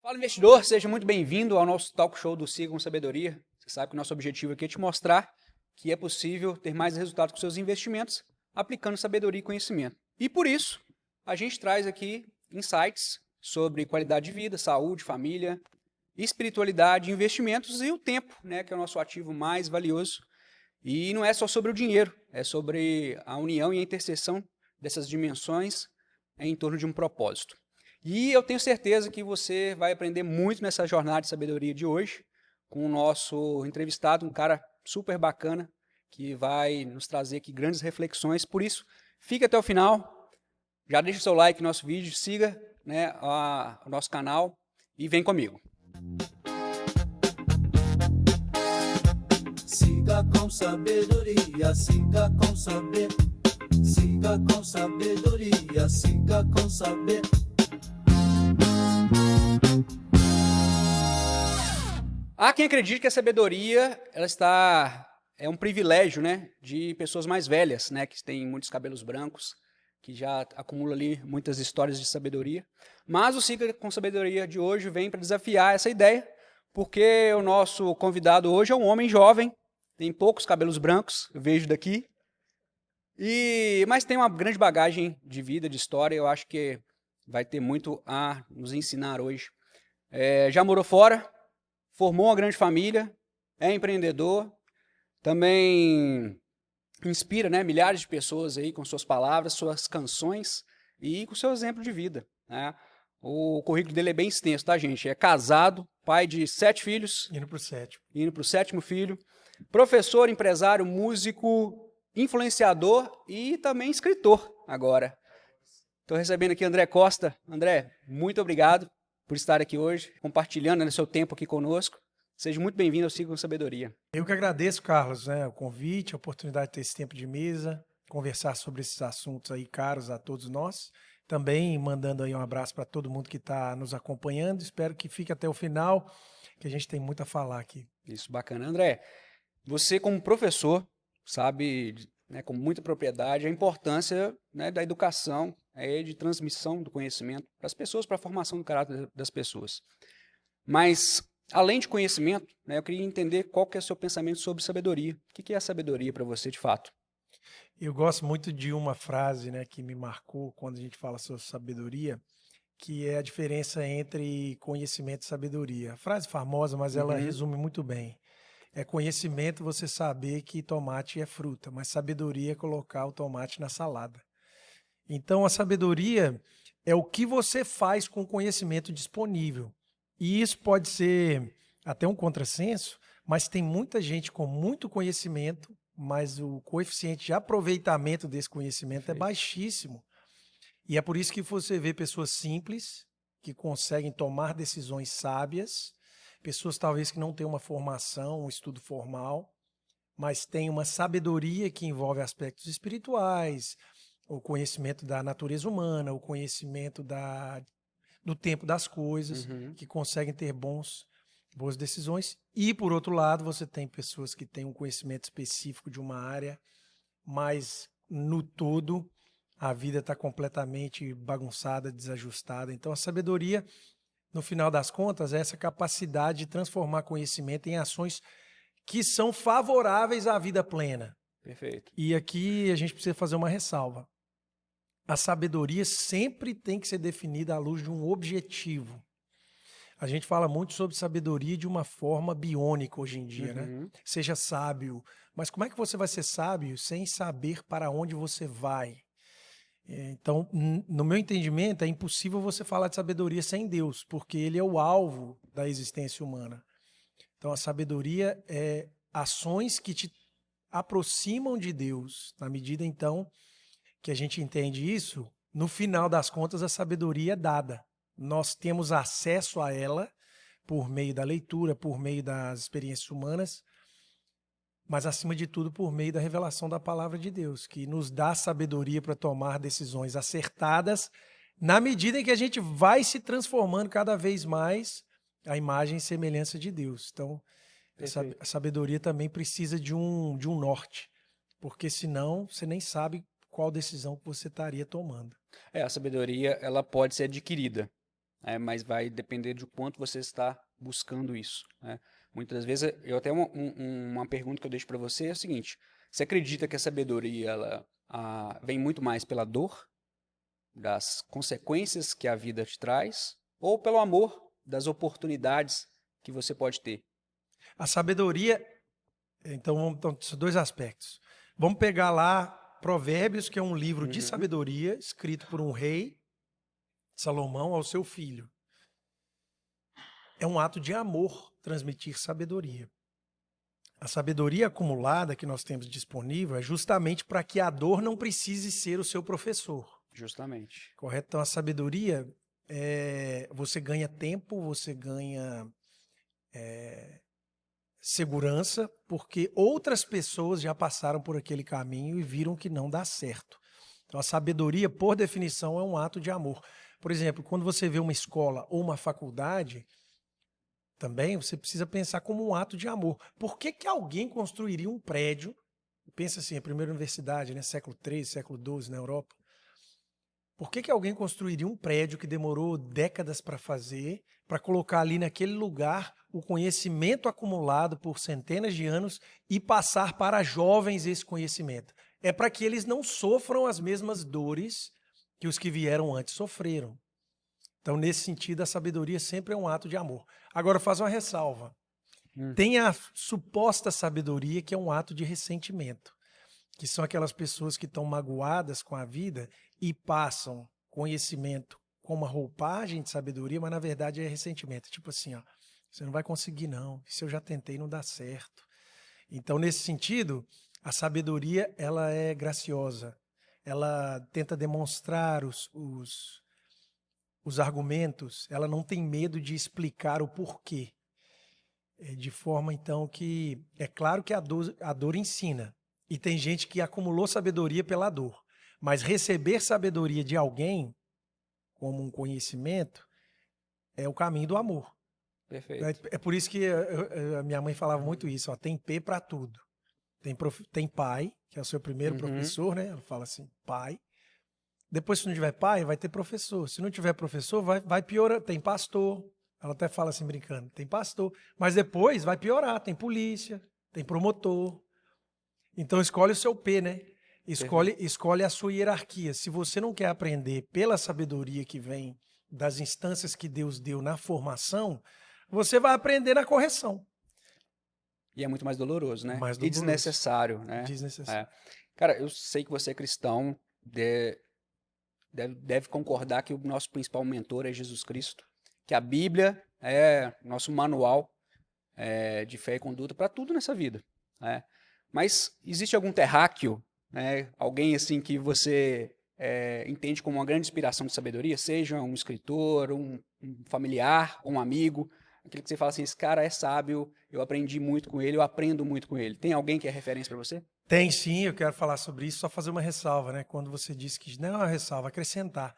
Fala, investidor, seja muito bem-vindo ao nosso talk show do Siga com Sabedoria. Você sabe que o nosso objetivo aqui é te mostrar que é possível ter mais resultados com seus investimentos aplicando sabedoria e conhecimento. E por isso, a gente traz aqui insights sobre qualidade de vida, saúde, família, espiritualidade, investimentos e o tempo, né, que é o nosso ativo mais valioso. E não é só sobre o dinheiro, é sobre a união e a interseção dessas dimensões em torno de um propósito. E eu tenho certeza que você vai aprender muito nessa jornada de sabedoria de hoje, com o nosso entrevistado, um cara super bacana, que vai nos trazer aqui grandes reflexões. Por isso, fique até o final, já deixa o seu like no nosso vídeo, siga, né, o nosso canal e vem comigo. Siga com sabedoria, siga com saber. Siga com sabedoria, siga com saber. Há quem acredite que a sabedoria é um privilégio, né, de pessoas mais velhas, né, que têm muitos cabelos brancos, que já acumulam ali muitas histórias de sabedoria. Mas o Siga com Sabedoria de hoje vem para desafiar essa ideia, porque o nosso convidado hoje é um homem jovem, tem poucos cabelos brancos, eu vejo daqui, mas tem uma grande bagagem de vida, de história, eu acho que vai ter muito a nos ensinar hoje. Já morou fora, formou uma grande família, é empreendedor, também inspira, né, milhares de pessoas aí com suas palavras, suas canções e com seu exemplo de vida, né? O currículo dele é bem extenso, tá, gente? É casado, pai de 7 filhos. Indo pro sétimo. Indo para o 7º filho. Professor, empresário, músico, influenciador e também escritor agora. Estou recebendo aqui André Costa. André, muito obrigado por estar aqui hoje, compartilhando, né, seu tempo aqui conosco. Seja muito bem-vindo ao Siga com Sabedoria. Eu que agradeço, Carlos, né, o convite, a oportunidade de ter esse tempo de mesa, conversar sobre esses assuntos aí caros a todos nós. Também mandando aí um abraço para todo mundo que está nos acompanhando. Espero que fique até o final, que a gente tem muito a falar aqui. Isso, bacana. André, você como professor sabe, né, com muita propriedade, a importância, né, da educação, de transmissão do conhecimento para as pessoas, para a formação do caráter das pessoas. Mas, além de conhecimento, né, eu queria entender qual que é o seu pensamento sobre sabedoria. O que é a sabedoria para você, de fato? Eu gosto muito de uma frase, né, que me marcou quando a gente fala sobre sabedoria, que é a diferença entre conhecimento e sabedoria. A frase famosa, mas ela resume muito bem. É conhecimento você saber que tomate é fruta, mas sabedoria é colocar o tomate na salada. Então, a sabedoria é o que você faz com o conhecimento disponível. E isso pode ser até um contrassenso, mas tem muita gente com muito conhecimento, mas o coeficiente de aproveitamento desse conhecimento é baixíssimo. E é por isso que você vê pessoas simples, que conseguem tomar decisões sábias, pessoas talvez que não têm uma formação, um estudo formal, mas têm uma sabedoria que envolve aspectos espirituais, o conhecimento da natureza humana, o conhecimento do tempo das coisas, que conseguem ter boas decisões. E, por outro lado, você tem pessoas que têm um conhecimento específico de uma área, mas, no todo, a vida está completamente bagunçada, desajustada. Então, a sabedoria, no final das contas, é essa capacidade de transformar conhecimento em ações que são favoráveis à vida plena. Perfeito. E aqui a gente precisa fazer uma ressalva. A sabedoria sempre tem que ser definida à luz de um objetivo. A gente fala muito sobre sabedoria de uma forma biônica hoje em dia, né? Seja sábio. Mas como é que você vai ser sábio sem saber para onde você vai? Então, no meu entendimento, é impossível você falar de sabedoria sem Deus, porque ele é o alvo da existência humana. Então, a sabedoria é ações que te aproximam de Deus. Na medida, então, que a gente entende isso, no final das contas, a sabedoria é dada. Nós temos acesso a ela por meio da leitura, por meio das experiências humanas, mas, acima de tudo, por meio da revelação da palavra de Deus, que nos dá sabedoria para tomar decisões acertadas, na medida em que a gente vai se transformando cada vez mais à imagem e semelhança de Deus. Então, a sabedoria também precisa de um norte, porque senão você nem sabe qual decisão que você estaria tomando. A sabedoria ela pode ser adquirida. mas vai depender de quanto você está buscando isso, né? Muitas vezes, eu até uma pergunta que eu deixo para você é o seguinte: você acredita que a sabedoria vem muito mais pela dor, das consequências que a vida te traz, ou pelo amor das oportunidades que você pode ter? A sabedoria, então, são dois aspectos. Vamos pegar lá Provérbios, que é um livro de sabedoria, escrito por um rei, Salomão, ao seu filho. É um ato de amor transmitir sabedoria. A sabedoria acumulada que nós temos disponível é justamente para que a dor não precise ser o seu professor. Justamente. Correto? Então, a sabedoria, você ganha tempo, você ganha segurança, porque outras pessoas já passaram por aquele caminho e viram que não dá certo. Então, a sabedoria, por definição, é um ato de amor. Por exemplo, quando você vê uma escola ou uma faculdade, também você precisa pensar como um ato de amor. Por que que alguém construiria um prédio? Pensa assim, a primeira universidade, né, século XIII, século XII na Europa. Por que que alguém construiria um prédio que demorou décadas para fazer, para colocar ali naquele lugar o conhecimento acumulado por centenas de anos e passar para jovens esse conhecimento? É para que eles não sofram as mesmas dores que os que vieram antes sofreram. Então, nesse sentido, a sabedoria sempre é um ato de amor. Agora, faz uma ressalva. Tem a suposta sabedoria, que é um ato de ressentimento, que são aquelas pessoas que estão magoadas com a vida e passam conhecimento com uma roupagem de sabedoria, mas na verdade é ressentimento. Tipo assim, ó, você não vai conseguir não, se eu já tentei não dá certo. Então, nesse sentido, a sabedoria ela é graciosa. Ela tenta demonstrar os argumentos, ela não tem medo de explicar o porquê. De forma, então, que é claro que a dor ensina. E tem gente que acumulou sabedoria pela dor. Mas receber sabedoria de alguém, como um conhecimento, é o caminho do amor. Perfeito. É por isso que a minha mãe falava muito isso, ó, tem P para tudo. Tem pai, que é o seu primeiro professor, né? Ela fala assim, pai. Depois, se não tiver pai, vai ter professor. Se não tiver professor, vai piorar. Tem pastor. Ela até fala assim, brincando, tem pastor. Mas depois vai piorar. Tem polícia, tem promotor. Então, escolhe o seu P, né? Escolhe a sua hierarquia. Se você não quer aprender pela sabedoria que vem das instâncias que Deus deu na formação, você vai aprender na correção. E é muito mais doloroso, né? Mais E doloroso. desnecessário, né? Desnecessário. Cara, eu sei que você é cristão, deve concordar que o nosso principal mentor é Jesus Cristo, que a Bíblia é nosso manual de fé e conduta para tudo nessa vida, né? Mas existe algum terráqueo, né? Alguém assim que você entende como uma grande inspiração de sabedoria, seja um escritor, um familiar, um amigo, aquele que você fala assim, esse cara é sábio, eu aprendi muito com ele, eu aprendo muito com ele. Tem alguém que é referência para você? Tem sim, eu quero falar sobre isso, só fazer uma ressalva, né? Quando você disse que. Não é uma ressalva, acrescentar.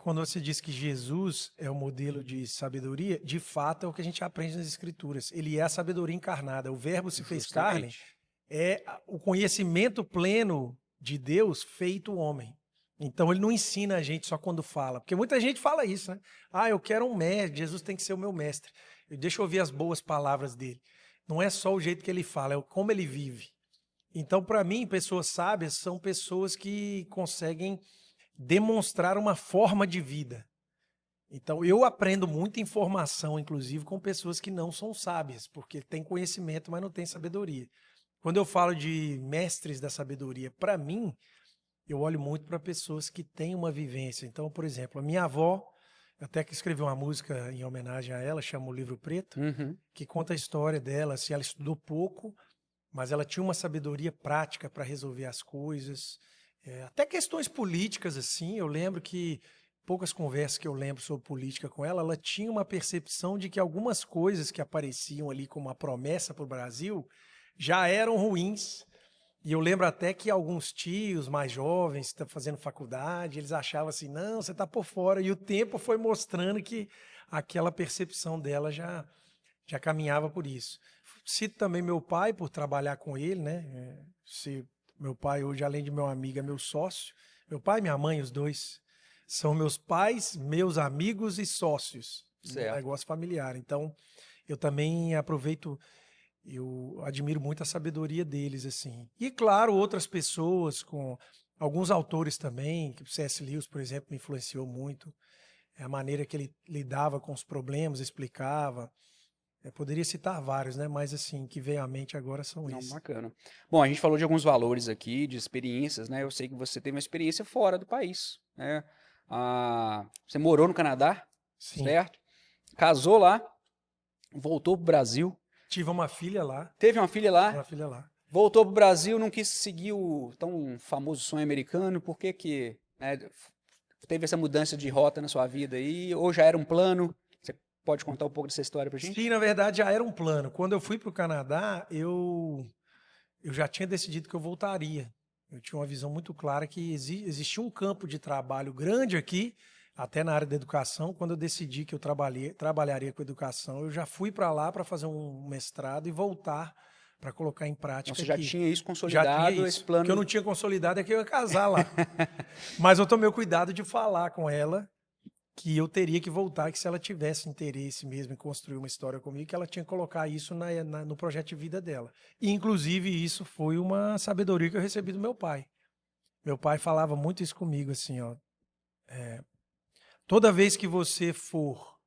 Quando você diz que Jesus é o modelo de sabedoria, de fato é o que a gente aprende nas Escrituras. Ele é a sabedoria encarnada. O Verbo se fez carne, é o conhecimento pleno de Deus feito homem. Então ele não ensina a gente só quando fala. Porque muita gente fala isso, né? Ah, eu quero um mestre, Jesus tem que ser o meu mestre. Deixa eu ouvir as boas palavras dele. Não é só o jeito que ele fala, é como ele vive. Então, para mim, pessoas sábias são pessoas que conseguem demonstrar uma forma de vida. Então, eu aprendo muita informação, inclusive, com pessoas que não são sábias, porque têm conhecimento, mas não têm sabedoria. Quando eu falo de mestres da sabedoria, para mim, eu olho muito para pessoas que têm uma vivência. Então, por exemplo, a minha avó, até que escrevi uma música em homenagem a ela, chama O Livro Preto, que conta a história dela, assim, ela estudou pouco, mas ela tinha uma sabedoria prática para resolver as coisas. Até questões políticas, assim, eu lembro que poucas conversas que eu lembro sobre política com ela, ela tinha uma percepção de que algumas coisas que apareciam ali como uma promessa para o Brasil já eram ruins. E eu lembro até que alguns tios mais jovens, que estão fazendo faculdade, eles achavam assim, não, você está por fora. E o tempo foi mostrando que aquela percepção dela já caminhava por isso. Cito também meu pai, por trabalhar com ele, né? Meu pai hoje, além de meu amigo, é meu sócio. Meu pai e minha mãe, os dois, são meus pais, meus amigos e sócios no Certo. negócio familiar. Então, eu também aproveito, eu admiro muito a sabedoria deles, assim. E, claro, outras pessoas, com alguns autores também, que o C.S. Lewis, por exemplo, me influenciou muito. É a maneira que ele lidava com os problemas, explicava. Eu poderia citar vários, né? Mas, assim, que veio à mente agora são Não, esses. bacana. Bom, a gente falou de alguns valores aqui, de experiências, né? Eu sei que você teve uma experiência fora do país, né? Você morou no Canadá, Sim. certo? Casou lá, voltou pro Brasil, Tive uma filha lá, teve uma filha lá, voltou pro Brasil, não quis seguir o tão famoso sonho americano. Por que que, né, teve essa mudança de rota na sua vida aí? Ou já era um plano? Você pode contar um pouco dessa história pra gente? Sim, na verdade já era um plano. Quando eu fui para o Canadá, eu já tinha decidido que eu voltaria. Eu tinha uma visão muito clara que existia um campo de trabalho grande aqui, até na área da educação. Quando eu decidi que eu trabalharia com educação, eu já fui para lá para fazer um mestrado e voltar para colocar em Então prática você já aqui. tinha isso Já tinha consolidado, esse isso. O que eu plano. não tinha consolidado é que eu ia casar lá. Mas eu tomei o cuidado de falar com ela que eu teria que voltar, que se ela tivesse interesse mesmo em construir uma história comigo, que ela tinha que colocar isso no projeto de vida dela. E, inclusive, isso foi uma sabedoria que eu recebi do meu pai. Meu pai falava muito isso comigo, assim, ó. Toda vez que você for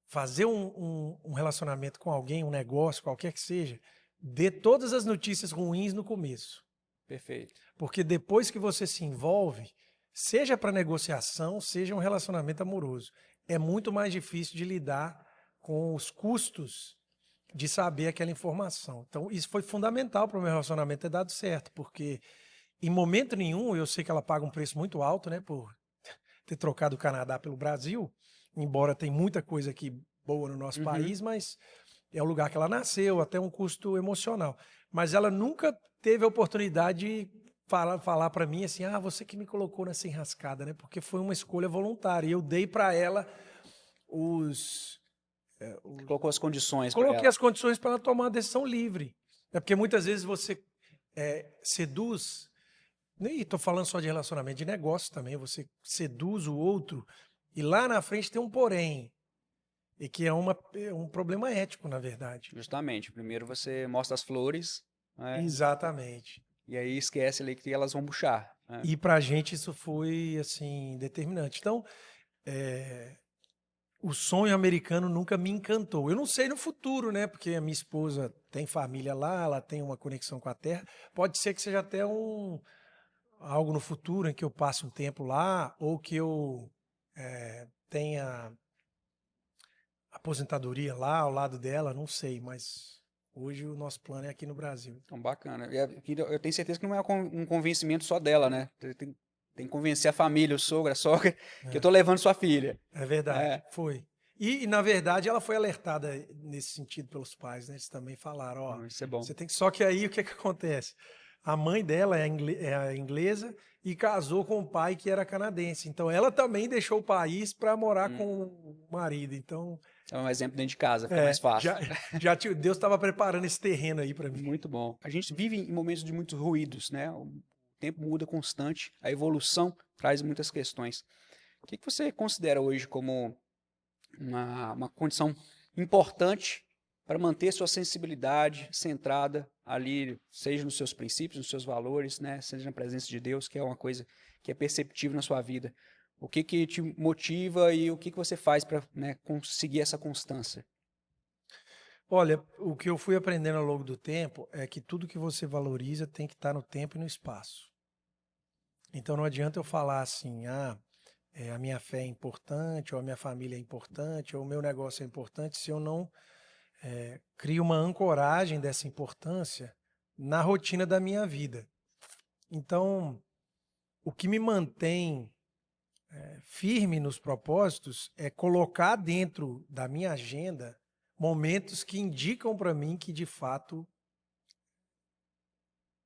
fazer um relacionamento com alguém, um negócio, qualquer que seja, dê todas as notícias ruins no começo. Perfeito. Porque depois que você se envolve, seja para negociação, seja um relacionamento amoroso, é muito mais difícil de lidar com os custos de saber aquela informação. Então, isso foi fundamental para o meu relacionamento ter dado certo, porque em momento nenhum eu sei que ela paga um preço muito alto, né, por ter trocado o Canadá pelo Brasil, embora tem muita coisa aqui boa no nosso país, mas é o lugar que ela nasceu, até um custo emocional. Mas ela nunca teve a oportunidade de falar para mim assim, você que me colocou nessa enrascada, né? Porque foi uma escolha voluntária. E eu dei para ela Colocou as condições para coloquei ela. as condições para ela tomar uma decisão livre. É porque muitas vezes você seduz, e estou falando só de relacionamento, de negócio também, você seduz o outro e lá na frente tem um porém. E que é um problema ético, na verdade. Justamente. Primeiro você mostra as flores, né? Exatamente. E aí esquece ali que elas vão murchar, né? E para a gente isso foi assim determinante. Então, o sonho americano nunca me encantou. Eu não sei no futuro, né? Porque a minha esposa tem família lá, ela tem uma conexão com a terra. Pode ser que seja até algo no futuro em que eu passe um tempo lá ou que eu tenha aposentadoria lá ao lado dela, não sei, mas hoje o nosso plano é aqui no Brasil. Então, bacana. Eu tenho certeza que não é um convencimento só dela, né? Tem que convencer a família, o sogro, a sogra, que eu tô levando sua filha. É verdade, É. foi. E, na verdade, ela foi alertada nesse sentido pelos pais, né? Eles também falaram, Isso é bom. você tem que... Só que aí, o que acontece? A mãe dela é a inglesa e casou com um pai que era canadense. Então, ela também deixou o país para morar com o marido. Então... É um exemplo dentro de casa, fica mais fácil. Deus estava preparando esse terreno aí para mim. Muito bom. A gente vive em momentos de muitos ruídos, né? O tempo muda constante, a evolução traz muitas questões. O que você considera hoje como uma condição importante para manter sua sensibilidade centrada ali, seja nos seus princípios, nos seus valores, né? Seja na presença de Deus, que é uma coisa que é perceptível na sua vida? O que te motiva e o que você faz para, né, conseguir essa constância? Olha, o que eu fui aprendendo ao longo do tempo é que tudo que você valoriza tem que estar no tempo e no espaço. Então não adianta eu falar assim, a minha fé é importante, ou a minha família é importante, ou o meu negócio é importante, se eu não crio uma ancoragem dessa importância na rotina da minha vida. Então, o que me mantém firme nos propósitos é colocar dentro da minha agenda momentos que indicam para mim que, de fato,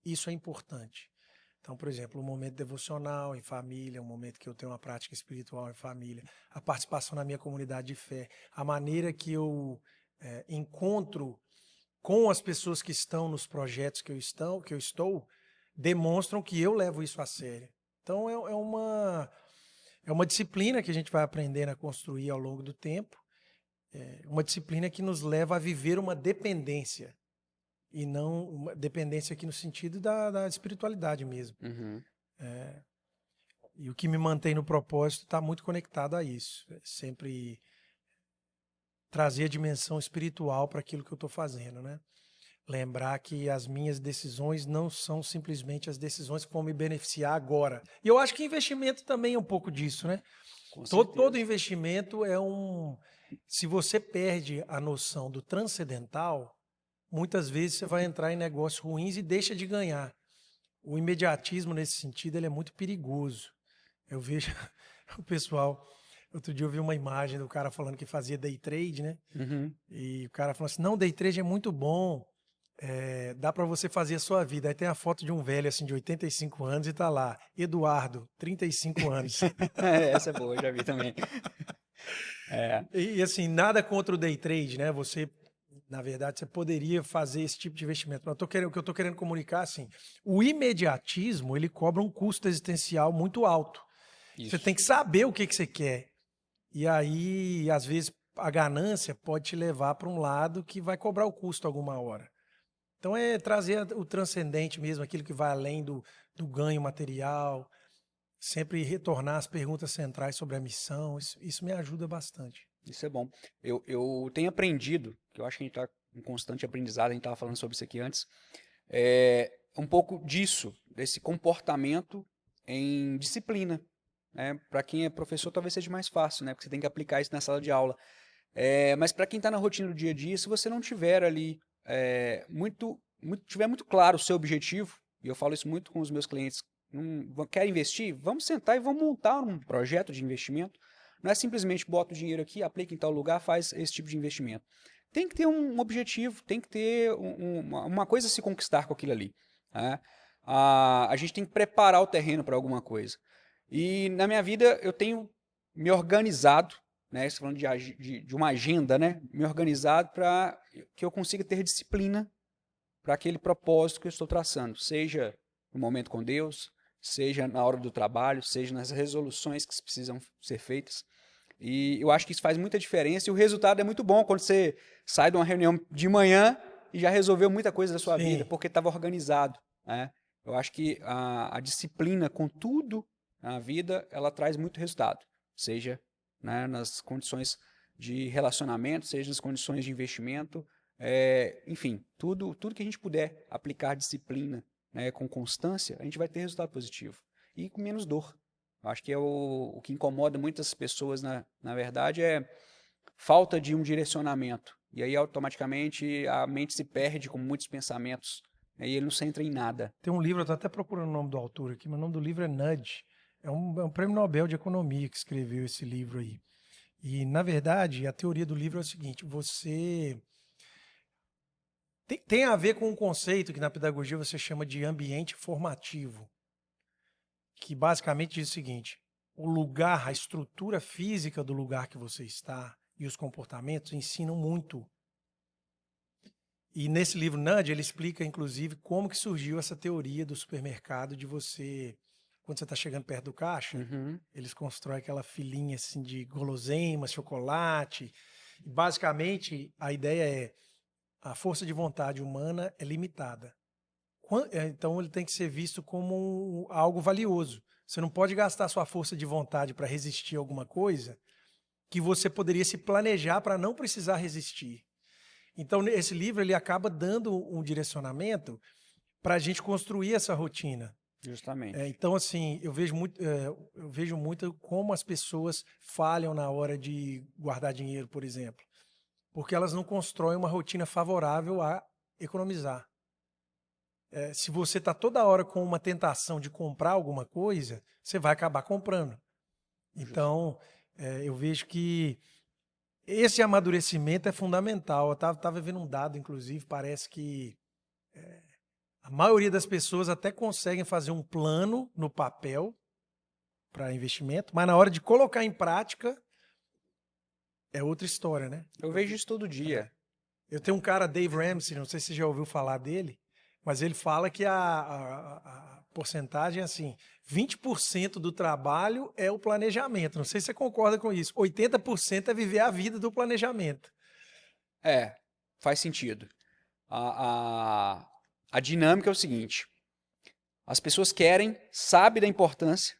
isso é importante. Então, por exemplo, um momento devocional em família, um momento que eu tenho uma prática espiritual em família, a participação na minha comunidade de fé, a maneira que eu encontro com as pessoas que estão nos projetos que eu estou, demonstram que eu levo isso a sério. Então, É uma disciplina que a gente vai aprendendo a construir ao longo do tempo, uma disciplina que nos leva a viver uma dependência, e não uma dependência aqui no sentido da espiritualidade mesmo. Uhum. E o que me mantém no propósito está muito conectado a isso. Sempre trazer a dimensão espiritual para aquilo que eu estou fazendo, né? Lembrar que as minhas decisões não são simplesmente as decisões que vão me beneficiar agora. E eu acho que investimento também é um pouco disso, né? Com Todo certeza. investimento é um... Se você perde a noção do transcendental, muitas vezes você vai entrar em negócios ruins e deixa de ganhar. O imediatismo, nesse sentido, ele é muito perigoso. Eu vejo o pessoal... Outro dia eu vi uma imagem do cara falando que fazia day trade, né? Uhum. E o cara falou assim, não, day trade é muito bom, dá para você fazer a sua vida. Aí tem a foto de um velho assim de 85 anos e tá lá, Eduardo, 35 anos. Essa é boa, já vi também. É. E assim, nada contra o day trade, né? Você, na verdade, você poderia fazer esse tipo de investimento. Mas o que eu estou querendo comunicar, assim, o imediatismo, ele cobra um custo existencial muito alto. Você Isso. tem que saber o que você quer. E aí, às vezes, a ganância pode te levar para um lado que vai cobrar o custo alguma hora. Então, é trazer o transcendente mesmo, aquilo que vai além do ganho material, sempre retornar às perguntas centrais sobre a missão. Isso me ajuda bastante. Isso é bom. Eu tenho aprendido, que eu acho que a gente está em constante aprendizado, a gente estava falando sobre isso aqui antes, um pouco disso, desse comportamento em disciplina. Né? Para quem é professor, talvez seja mais fácil, né? Porque você tem que aplicar isso na sala de aula. Mas para quem está na rotina do dia a dia, se você não tiver ali tiver muito claro o seu objetivo, e eu falo isso muito com os meus clientes, quer investir? Vamos sentar e vamos montar um projeto de investimento. Não é simplesmente bota o dinheiro aqui, aplica em tal lugar, faz esse tipo de investimento. Tem que ter um objetivo, tem que ter uma coisa a se conquistar com aquilo ali. Né? A gente tem que preparar o terreno para alguma coisa. E na minha vida eu tenho me organizado, né, falando de uma agenda, né, me organizado para que eu consiga ter disciplina para aquele propósito que eu estou traçando, seja no momento com Deus, seja na hora do trabalho, seja nas resoluções que precisam ser feitas. E eu acho que isso faz muita diferença e o resultado é muito bom quando você sai de uma reunião de manhã e já resolveu muita coisa da sua vida, porque estava organizado. Né? Eu acho que a disciplina com tudo na vida, ela traz muito resultado, seja, né, nas condições de relacionamento, seja nas condições de investimento, enfim, tudo que a gente puder aplicar disciplina, né, com constância, a gente vai ter resultado positivo e com menos dor. Eu acho que é o que incomoda muitas pessoas, na verdade, é falta de um direcionamento. E aí, automaticamente, a mente se perde com muitos pensamentos, né, e ele não se entra em nada. Tem um livro, eu estou até procurando o nome do autor aqui, mas o nome do livro é Nudge. É um prêmio Nobel de Economia que escreveu esse livro aí. E, na verdade, a teoria do livro é o seguinte, você... Tem a ver com um conceito que na pedagogia você chama de ambiente formativo, que basicamente diz o seguinte, o lugar, a estrutura física do lugar que você está e os comportamentos ensinam muito. E nesse livro Nudge, ele explica, inclusive, como que surgiu essa teoria do supermercado de você... Quando você está chegando perto do caixa, eles constroem aquela filinha assim, de guloseimas, chocolate. E basicamente, a ideia é a força de vontade humana é limitada. Então, ele tem que ser visto como algo valioso. Você não pode gastar sua força de vontade para resistir a alguma coisa que você poderia se planejar para não precisar resistir. Então, esse livro ele acaba dando um direcionamento para a gente construir essa rotina. Justamente. Então, assim, eu vejo muito como as pessoas falham na hora de guardar dinheiro, por exemplo. Porque elas não constroem uma rotina favorável a economizar. Se você está toda hora com uma tentação de comprar alguma coisa, você vai acabar comprando. Então, eu vejo que esse amadurecimento é fundamental. Eu estava vendo um dado, inclusive, parece que... a maioria das pessoas até conseguem fazer um plano no papel para investimento, mas na hora de colocar em prática é outra história, né? Eu vejo isso todo dia. Eu tenho um cara, Dave Ramsey, não sei se você já ouviu falar dele, mas ele fala que a porcentagem é assim, 20% do trabalho é o planejamento. Não sei se você concorda com isso. 80% é viver a vida do planejamento. Faz sentido. A dinâmica é o seguinte: as pessoas querem, sabem da importância,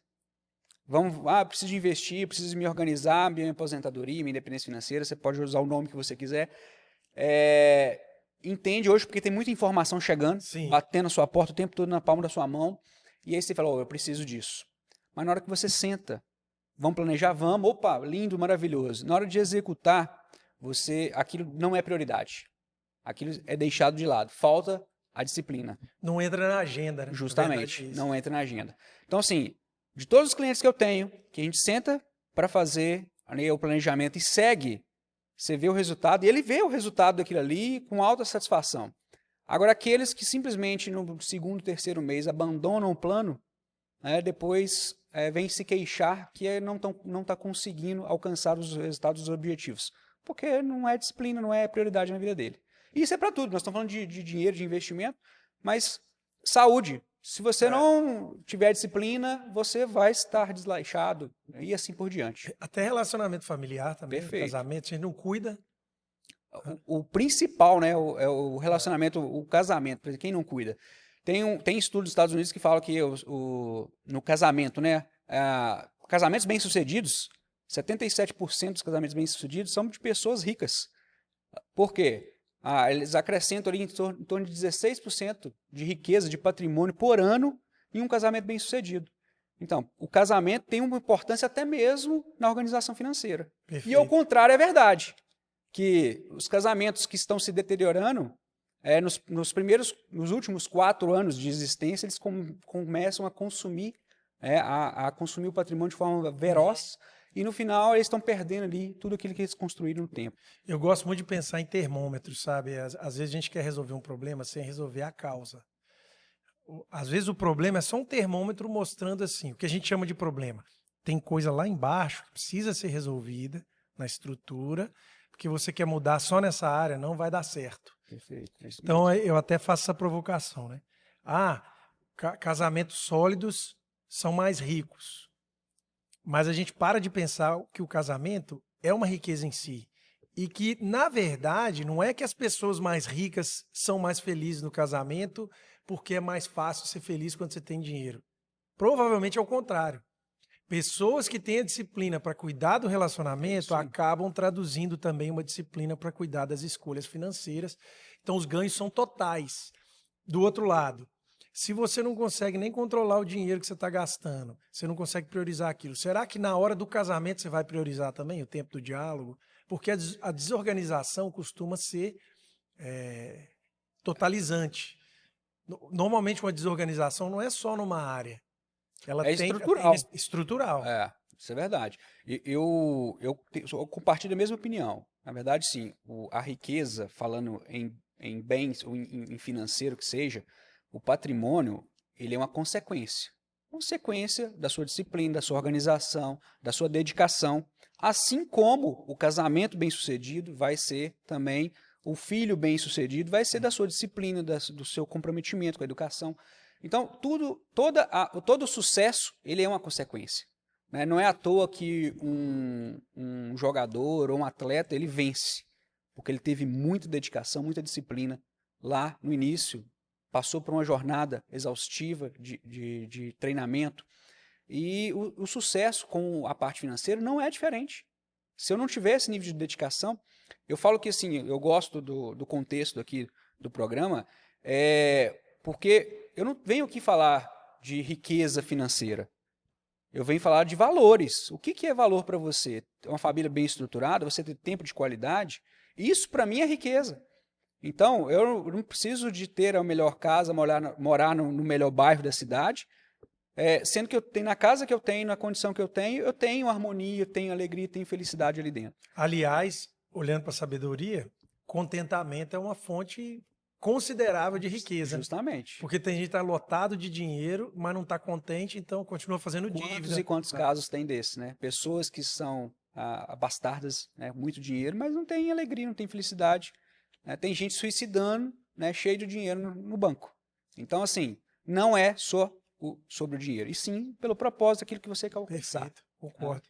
preciso investir, preciso me organizar, minha aposentadoria, minha independência financeira, você pode usar o nome que você quiser. Entende hoje, porque tem muita informação chegando, Sim. batendo na sua porta o tempo todo na palma da sua mão, e aí você fala, eu preciso disso. Mas na hora que você senta, vamos planejar, vamos, opa, lindo, maravilhoso. Na hora de executar, aquilo não é prioridade. Aquilo é deixado de lado. Falta a disciplina. Não entra na agenda, né? Justamente, não entra na agenda. Então, assim, de todos os clientes que eu tenho, que a gente senta para fazer o planejamento e segue, você vê o resultado, e ele vê o resultado daquilo ali com alta satisfação. Agora, aqueles que simplesmente no segundo, terceiro mês abandonam o plano, depois vem se queixar que não está conseguindo alcançar os resultados dos objetivos. Porque não é disciplina, não é prioridade na vida dele. E isso é para tudo. Nós estamos falando de dinheiro, de investimento, mas saúde. Se você não tiver disciplina, você vai estar desleixado e assim por diante. Até relacionamento familiar também, Perfeito. Casamento, a gente não cuida. O principal, né, é o relacionamento, o casamento, quem não cuida. Tem estudos dos Estados Unidos que falam que no casamento, né, casamentos bem-sucedidos, 77% dos casamentos bem-sucedidos são de pessoas ricas. Por quê? Eles acrescentam ali em torno de 16% de riqueza, de patrimônio por ano em um casamento bem-sucedido. Então, o casamento tem uma importância até mesmo na organização financeira. Perfeito. E ao contrário é verdade, que os casamentos que estão se deteriorando, nos últimos 4 anos de existência, eles começam a consumir, a consumir o patrimônio de forma veloz. E no final eles estão perdendo ali tudo aquilo que eles construíram no tempo. Eu gosto muito de pensar em termômetros, sabe? Às vezes a gente quer resolver um problema sem resolver a causa. Às vezes o problema é só um termômetro mostrando assim, o que a gente chama de problema. Tem coisa lá embaixo que precisa ser resolvida na estrutura, porque você quer mudar só nessa área, não vai dar certo. Perfeito. Então eu até faço essa provocação, né? Casamentos sólidos são mais ricos. Mas a gente para de pensar que o casamento é uma riqueza em si. E que, na verdade, não é que as pessoas mais ricas são mais felizes no casamento porque é mais fácil ser feliz quando você tem dinheiro. Provavelmente é o contrário. Pessoas que têm a disciplina para cuidar do relacionamento acabam traduzindo também uma disciplina para cuidar das escolhas financeiras. Então, os ganhos são totais. Do outro lado, se você não consegue nem controlar o dinheiro que você está gastando, você não consegue priorizar aquilo, será que na hora do casamento você vai priorizar também o tempo do diálogo? Porque a desorganização costuma ser totalizante. Normalmente uma desorganização não é só numa área. Ela tem estrutural. Estrutural. Isso é verdade. Eu compartilho a mesma opinião. Na verdade, sim, a riqueza, falando em bens ou em financeiro que seja, o patrimônio, ele é uma consequência da sua disciplina, da sua organização, da sua dedicação, assim como o casamento bem-sucedido vai ser também, o filho bem-sucedido vai ser da sua disciplina, do seu comprometimento com a educação. Então, todo sucesso, ele é uma consequência. Né? Não é à toa que um jogador ou um atleta, ele vence, porque ele teve muita dedicação, muita disciplina lá no início, passou por uma jornada exaustiva de treinamento, e o sucesso com a parte financeira não é diferente. Se eu não tiver esse nível de dedicação, eu falo que assim, eu gosto do contexto aqui do programa, porque eu não venho aqui falar de riqueza financeira, eu venho falar de valores. O que é valor para você? Uma família bem estruturada, você ter tempo de qualidade, isso para mim é riqueza. Então, eu não preciso de ter a melhor casa, morar no melhor bairro da cidade, sendo que eu tenho na casa que eu tenho, na condição que eu tenho harmonia, tenho alegria, tenho felicidade ali dentro. Aliás, olhando para a sabedoria, contentamento é uma fonte considerável de riqueza. Justamente. Porque tem gente que está lotado de dinheiro, mas não está contente, então continua fazendo dívida. Quantos e quantos casos tem desse, né? Pessoas que são abastardas, né? Muito dinheiro, mas não têm alegria, não têm felicidade. Tem gente suicidando, né, cheio de dinheiro no banco. Então, assim, não é só sobre o dinheiro, e sim pelo propósito, aquilo que você quer alcançar. Perfeito, concordo.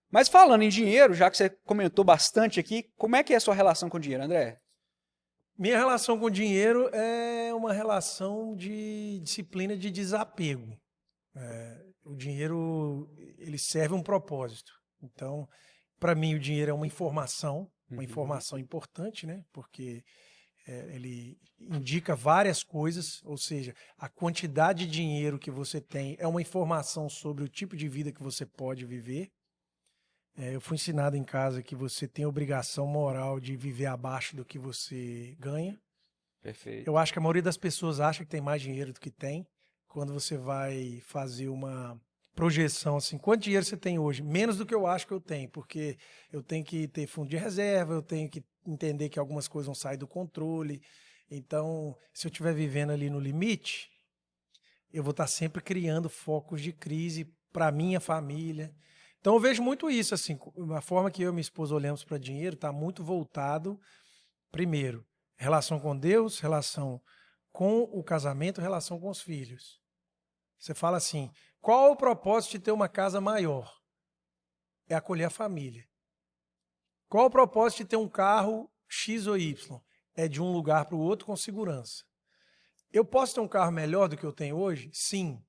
Mas falando em dinheiro, já que você comentou bastante aqui, como é que é a sua relação com o dinheiro, André? Minha relação com o dinheiro é uma relação de disciplina de desapego. O dinheiro, ele serve um propósito. Então, para mim, o dinheiro é uma informação importante, né? Porque ele indica várias coisas, ou seja, a quantidade de dinheiro que você tem é uma informação sobre o tipo de vida que você pode viver. Eu fui ensinado em casa que você tem a obrigação moral de viver abaixo do que você ganha. Perfeito. Eu acho que a maioria das pessoas acha que tem mais dinheiro do que tem. Quando você vai fazer uma projeção assim, quanto dinheiro você tem hoje? Menos do que eu acho que eu tenho, porque eu tenho que ter fundo de reserva, eu tenho que entender que algumas coisas vão sair do controle. Então, se eu estiver vivendo ali no limite, eu vou estar sempre criando focos de crise para minha família. Então, eu vejo muito isso, assim, a forma que eu e minha esposa olhamos para dinheiro está muito voltado, primeiro, relação com Deus, relação com o casamento, relação com os filhos. Você fala assim, qual o propósito de ter uma casa maior? É acolher a família. Qual o propósito de ter um carro X ou Y? É de um lugar para o outro com segurança. Eu posso ter um carro melhor do que eu tenho hoje? Sim.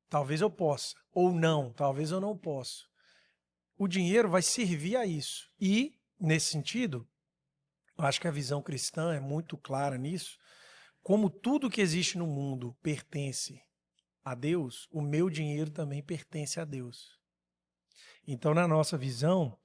Talvez eu possa. Ou não, talvez eu não possa. O dinheiro vai servir a isso. E, nesse sentido, eu acho que a visão cristã é muito clara nisso. Como tudo que existe no mundo pertence a Deus, o meu dinheiro também pertence a Deus. Então, na nossa visão,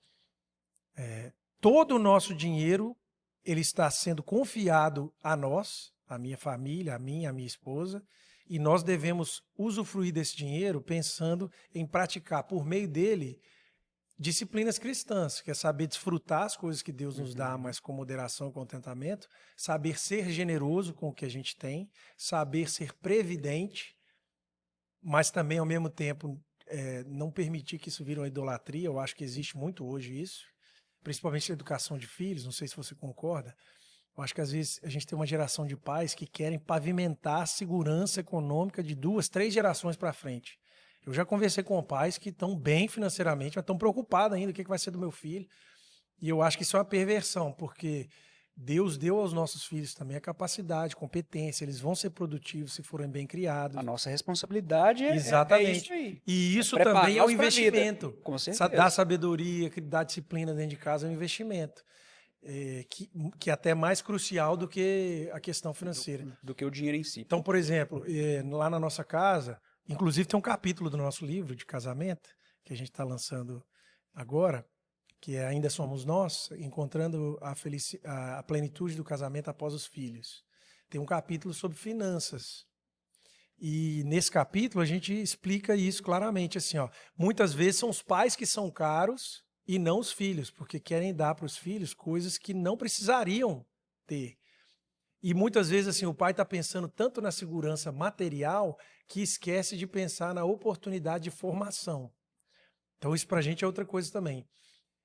todo o nosso dinheiro ele está sendo confiado a nós, a minha família, a minha esposa, e nós devemos usufruir desse dinheiro pensando em praticar por meio dele disciplinas cristãs, que é saber desfrutar as coisas que Deus nos dá, mas com moderação e contentamento, saber ser generoso com o que a gente tem, saber ser previdente, mas também, ao mesmo tempo, não permitir que isso vire uma idolatria. Eu acho que existe muito hoje isso, principalmente na educação de filhos, não sei se você concorda. Eu acho que às vezes a gente tem uma geração de pais que querem pavimentar a segurança econômica de 2, 3 gerações para frente. Eu já conversei com pais que estão bem financeiramente, mas estão preocupados ainda, o que vai ser do meu filho. E eu acho que isso é uma perversão, porque Deus deu aos nossos filhos também a capacidade, competência, eles vão ser produtivos se forem bem criados. A nossa responsabilidade é Exatamente. isso aí. E isso também é um investimento. Com certeza. Dar sabedoria, dar disciplina dentro de casa é um investimento. Que é até mais crucial do que a questão financeira. Do que o dinheiro em si. Então, por exemplo, lá na nossa casa, inclusive tem um capítulo do nosso livro de casamento, que a gente está lançando agora, que é Ainda Somos Nós, encontrando a plenitude do casamento após os filhos. Tem um capítulo sobre finanças. E nesse capítulo a gente explica isso claramente, assim, ó, muitas vezes são os pais que são caros e não os filhos, porque querem dar para os filhos coisas que não precisariam ter. E muitas vezes assim, o pai está pensando tanto na segurança material que esquece de pensar na oportunidade de formação. Então isso para a gente é outra coisa também.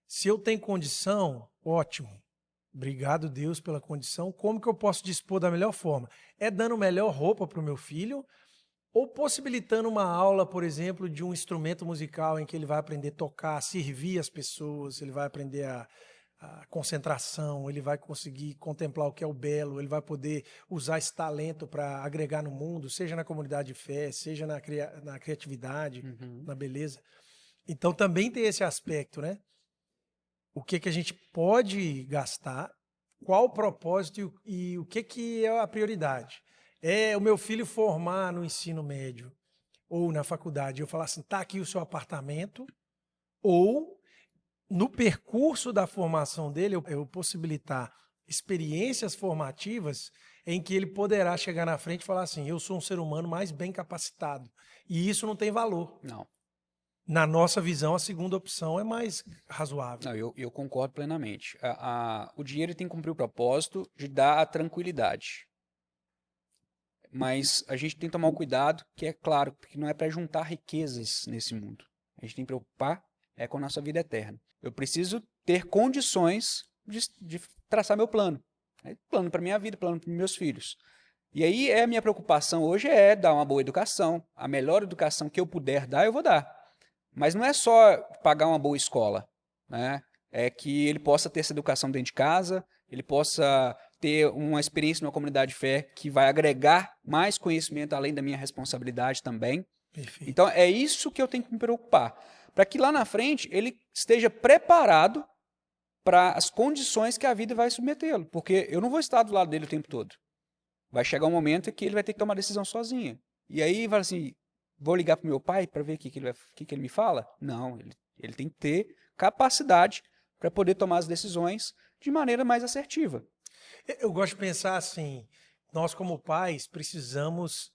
Se eu tenho condição, ótimo. Obrigado, Deus, pela condição. Como que eu posso dispor da melhor forma? É dando melhor roupa para o meu filho ou possibilitando uma aula, por exemplo, de um instrumento musical em que ele vai aprender a tocar, servir as pessoas, ele vai aprender a concentração, ele vai conseguir contemplar o que é o belo, ele vai poder usar esse talento para agregar no mundo, seja na comunidade de fé, seja na criatividade, na beleza. Então também tem esse aspecto, né? O que a gente pode gastar, qual o propósito e o que é a prioridade. É o meu filho formar no ensino médio ou na faculdade, eu falar assim, tá aqui o seu apartamento, ou no percurso da formação dele, eu possibilitar experiências formativas em que ele poderá chegar na frente e falar assim, eu sou um ser humano mais bem capacitado. E isso não tem valor. Não. Na nossa visão, a segunda opção é mais razoável. Não, eu concordo plenamente. O dinheiro tem que cumprir o propósito de dar a tranquilidade. Mas a gente tem que tomar um cuidado, que é claro, porque não é para juntar riquezas nesse mundo. A gente tem que preocupar com a nossa vida eterna. Eu preciso ter condições de traçar meu plano. Plano para minha vida, plano para meus filhos. E aí a minha preocupação hoje é dar uma boa educação. A melhor educação que eu puder dar, eu vou dar. Mas não é só pagar uma boa escola, né? É que ele possa ter essa educação dentro de casa, ele possa ter uma experiência numa comunidade de fé que vai agregar mais conhecimento além da minha responsabilidade também. Perfeito. Então é isso que eu tenho que me preocupar, para que lá na frente ele esteja preparado para as condições que a vida vai submetê-lo, porque eu não vou estar do lado dele o tempo todo. Vai chegar um momento que ele vai ter que tomar decisão sozinho. E aí vai assim, vou ligar para o meu pai para ver o que ele me fala? Não, ele tem que ter capacidade para poder tomar as decisões de maneira mais assertiva. Eu gosto de pensar assim, nós como pais precisamos,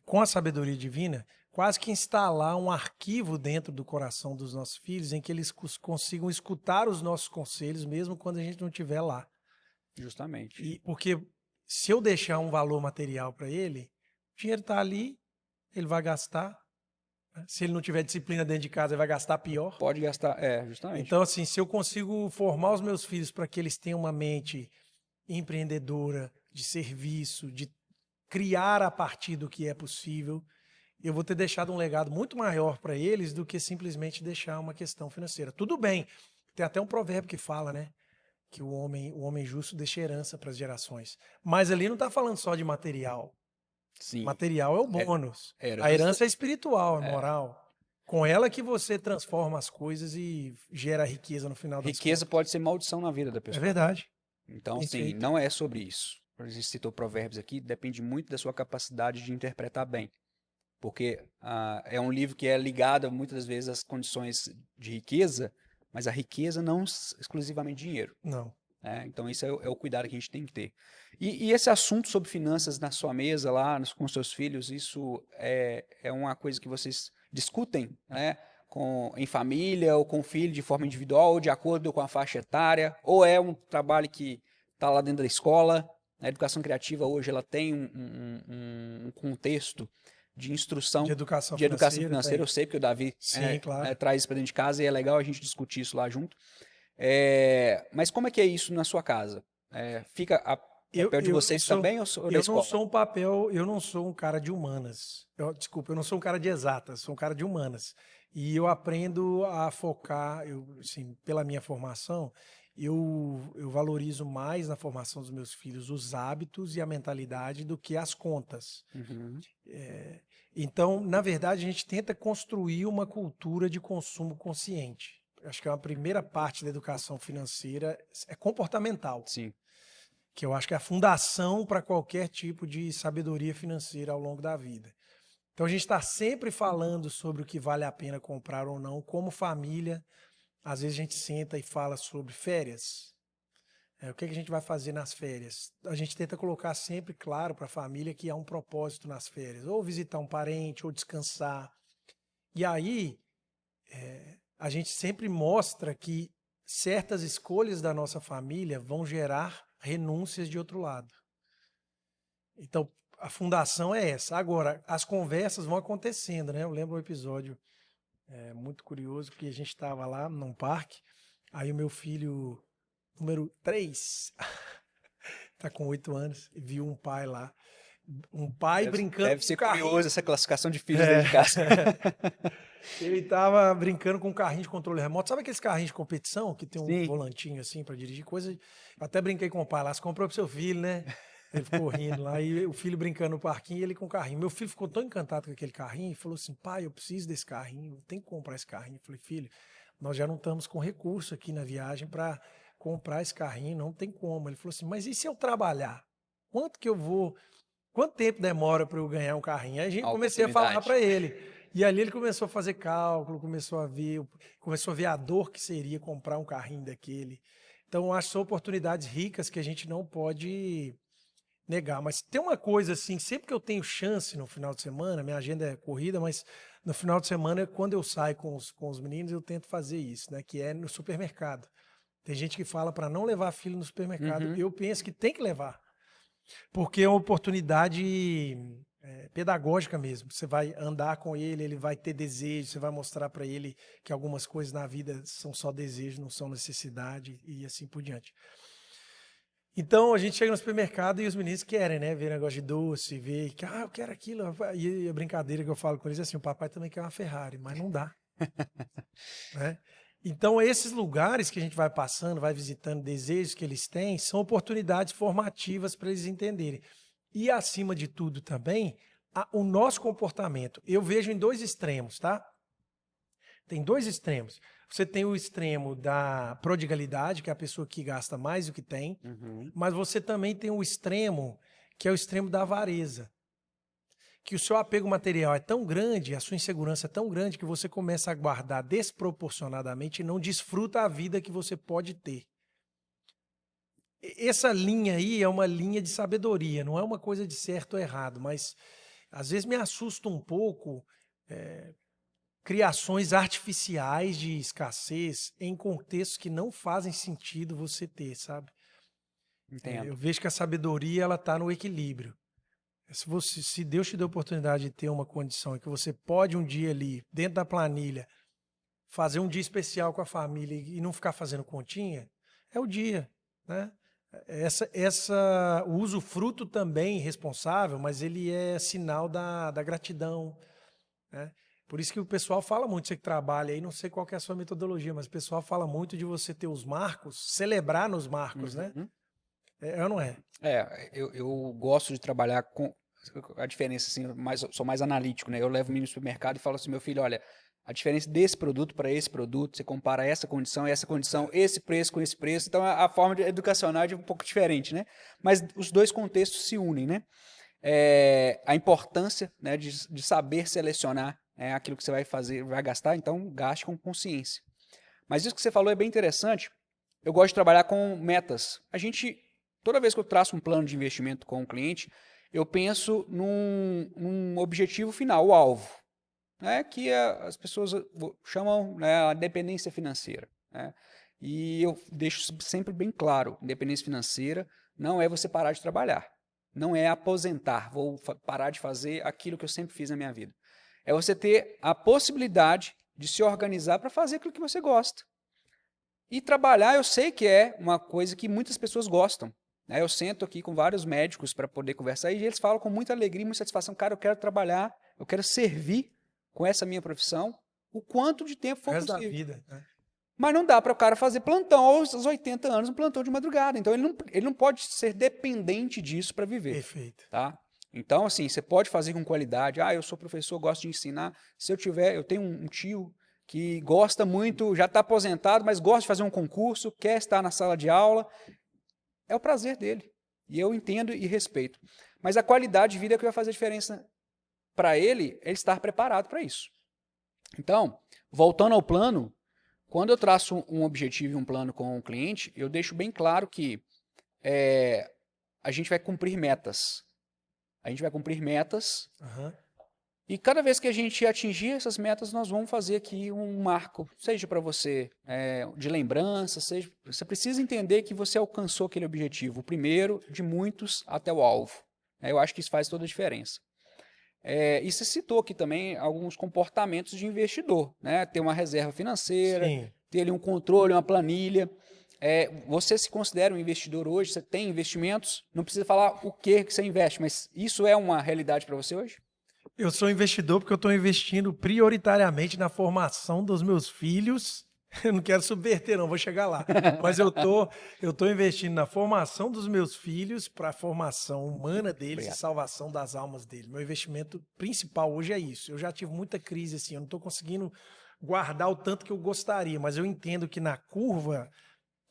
com a sabedoria divina, quase que instalar um arquivo dentro do coração dos nossos filhos em que eles consigam escutar os nossos conselhos mesmo quando a gente não estiver lá. Justamente. E porque se eu deixar um valor material para ele, o dinheiro está ali, ele vai gastar. Se ele não tiver disciplina dentro de casa, ele vai gastar pior. Pode gastar, justamente. Então, assim, se eu consigo formar os meus filhos para que eles tenham uma mente empreendedora, de serviço, de criar a partir do que é possível, eu vou ter deixado um legado muito maior para eles do que simplesmente deixar uma questão financeira. Tudo bem, tem até um provérbio que fala, né? Que o homem justo deixa herança para as gerações. Mas ali não está falando só de material. Sim. Material é o bônus. Herança. A herança é espiritual, é moral. Com ela que você transforma as coisas e gera riqueza no final das Riqueza contas. pode ser maldição na vida da É pessoa. verdade. Então, assim, Perfeito. não é sobre isso. A gente citou provérbios aqui, depende muito da sua capacidade de interpretar bem. Porque é um livro que é ligado muitas das vezes às condições de riqueza, mas a riqueza não exclusivamente dinheiro. Não. Então, isso é o cuidado que a gente tem que ter. E esse assunto sobre finanças na sua mesa, lá com seus filhos, isso é uma coisa que vocês discutem, né? Em família, ou com o filho, de forma individual, ou de acordo com a faixa etária, ou é um trabalho que está lá dentro da escola. A educação criativa hoje ela tem um contexto de instrução De educação de educação financeira, financeira. tem. Eu sei porque o Davi Sim, claro. traz isso para dentro de casa e é legal a gente discutir isso lá junto. Mas como é que é isso na sua casa? Fica a papel de vocês também ou da eu escola? não sou eu não sou um cara de humanas. Desculpa, eu não sou um cara de exatas, sou um cara de humanas. E eu aprendo a focar, assim, pela minha formação, eu valorizo mais na formação dos meus filhos os hábitos e a mentalidade do que as contas. Uhum. Então, na verdade, a gente tenta construir uma cultura de consumo consciente. Acho que a primeira parte da educação financeira é comportamental. Sim. Que eu acho que é a fundação para qualquer tipo de sabedoria financeira ao longo da vida. Então a gente está sempre falando sobre o que vale a pena comprar ou não, como família. Às vezes a gente senta e fala sobre férias. O que a gente vai fazer nas férias? A gente tenta colocar sempre claro para a família que há um propósito nas férias, ou visitar um parente, ou descansar. E aí a gente sempre mostra que certas escolhas da nossa família vão gerar renúncias de outro lado. Então, a fundação é essa. Agora, as conversas vão acontecendo, né? Eu lembro um episódio muito curioso que a gente estava lá num parque, aí o meu filho, número 3, tá com 8 anos, e viu um pai lá. Um pai brincando Deve ser com um carrinho. curioso essa classificação de filhos dentro de casa. Ele tava brincando com um carrinho de controle remoto. Sabe aqueles carrinhos de competição que tem um Sim. volantinho assim para dirigir coisa? Eu até brinquei com o pai lá, você comprou pro seu filho, né? Ele ficou rindo lá, e o filho brincando no parquinho e ele com o carrinho. Meu filho ficou tão encantado com aquele carrinho e falou assim: pai, eu preciso desse carrinho, eu tenho que comprar esse carrinho. Eu falei: filho, nós já não estamos com recurso aqui na viagem para comprar esse carrinho, não tem como. Ele falou assim: mas e se eu trabalhar? Quanto tempo demora para eu ganhar um carrinho? Aí a gente comecei a falar para ele. E ali ele começou a fazer cálculo, começou a ver a dor que seria comprar um carrinho daquele. Então, eu acho que são oportunidades ricas que a gente não pode negar. Mas tem uma coisa assim, sempre que eu tenho chance no final de semana, minha agenda é corrida, mas no final de semana, quando eu saio com os meninos, eu tento fazer isso, né? Que é no supermercado. Tem gente que fala para não levar filho no supermercado. Uhum. Eu penso que tem que levar. Porque é uma oportunidade pedagógica mesmo. Você vai andar com ele, ele vai ter desejo, você vai mostrar para ele que algumas coisas na vida são só desejo, não são necessidade e assim por diante. Então a gente chega no supermercado e os meninos querem, né? Ver negócio de doce, ver que, eu quero aquilo. E a brincadeira que eu falo com eles é assim: o papai também quer uma Ferrari, mas não dá. Né? Então, esses lugares que a gente vai passando, vai visitando, desejos que eles têm, são oportunidades formativas para eles entenderem. E, acima de tudo, também, o nosso comportamento. Eu vejo em dois extremos, tá? Tem dois extremos. Você tem o extremo da prodigalidade, que é a pessoa que gasta mais do que tem, mas você também tem o extremo, que é o extremo da avareza. Que o seu apego material é tão grande, a sua insegurança é tão grande, que você começa a guardar desproporcionadamente e não desfruta a vida que você pode ter. Essa linha aí é uma linha de sabedoria, não é uma coisa de certo ou errado, mas às vezes me assusta um pouco criações artificiais de escassez em contextos que não fazem sentido você ter, sabe? Entendo. Eu vejo que a sabedoria ela está no equilíbrio. Se Deus te deu a oportunidade de ter uma condição em que você pode um dia ali, dentro da planilha, fazer um dia especial com a família e não ficar fazendo continha, é o dia, né? O usufruto também responsável, mas ele é sinal da gratidão, né? Por isso que o pessoal fala muito, você que trabalha aí, não sei qual que é a sua metodologia, mas o pessoal fala muito de você ter os marcos, celebrar nos marcos, né? É ou não é? Eu gosto de trabalhar com a diferença, assim, sou mais analítico, né? Eu levo o menino no supermercado e falo assim, meu filho, olha, a diferença desse produto para esse produto, você compara essa condição, esse preço com esse preço, então a forma educacional é um pouco diferente, né? Mas os dois contextos se unem, né? A importância, né, de saber selecionar aquilo que você vai fazer, vai gastar, então gaste com consciência. Mas isso que você falou é bem interessante. Eu gosto de trabalhar com metas. Toda vez que eu traço um plano de investimento com o cliente, eu penso num objetivo final, o alvo, né, que as pessoas chamam, né, a dependência financeira, né? E eu deixo sempre bem claro, independência financeira não é você parar de trabalhar, não é aposentar, vou parar de fazer aquilo que eu sempre fiz na minha vida. É você ter a possibilidade de se organizar para fazer aquilo que você gosta. E trabalhar, eu sei que é uma coisa que muitas pessoas gostam. Eu sento aqui com vários médicos para poder conversar e eles falam com muita alegria e muita satisfação: cara, eu quero trabalhar, eu quero servir com essa minha profissão o quanto de tempo for possível. Da vida, né? Mas não dá para o cara fazer plantão aos 80 anos, um plantão de madrugada. Então ele não pode ser dependente disso para viver. Perfeito. Tá? Então, assim, você pode fazer com qualidade. Eu sou professor, gosto de ensinar. Eu tenho um tio que gosta muito, já está aposentado, mas gosta de fazer um concurso, quer estar na sala de aula. É o prazer dele. E eu entendo e respeito. Mas a qualidade de vida é que vai fazer a diferença para ele estar preparado para isso. Então, voltando ao plano, quando eu traço um objetivo e um plano com o cliente, eu deixo bem claro que a gente vai cumprir metas. A gente vai cumprir metas. E cada vez que a gente atingir essas metas, nós vamos fazer aqui um marco, seja para você de lembrança, você precisa entender que você alcançou aquele objetivo, o primeiro de muitos até o alvo. Eu acho que isso faz toda a diferença. E você citou aqui também alguns comportamentos de investidor, né? Ter uma reserva financeira, Sim. ter ali um controle, uma planilha. Você se considera um investidor hoje? Você tem investimentos? Não precisa falar o que você investe, mas isso é uma realidade para você hoje? Eu sou investidor porque eu estou investindo prioritariamente na formação dos meus filhos. Eu não quero subverter, não, vou chegar lá. Mas eu tô investindo na formação dos meus filhos para a formação humana deles e salvação das almas deles. Meu investimento principal hoje é isso. Eu já tive muita crise, assim, eu não estou conseguindo guardar o tanto que eu gostaria, mas eu entendo que na curva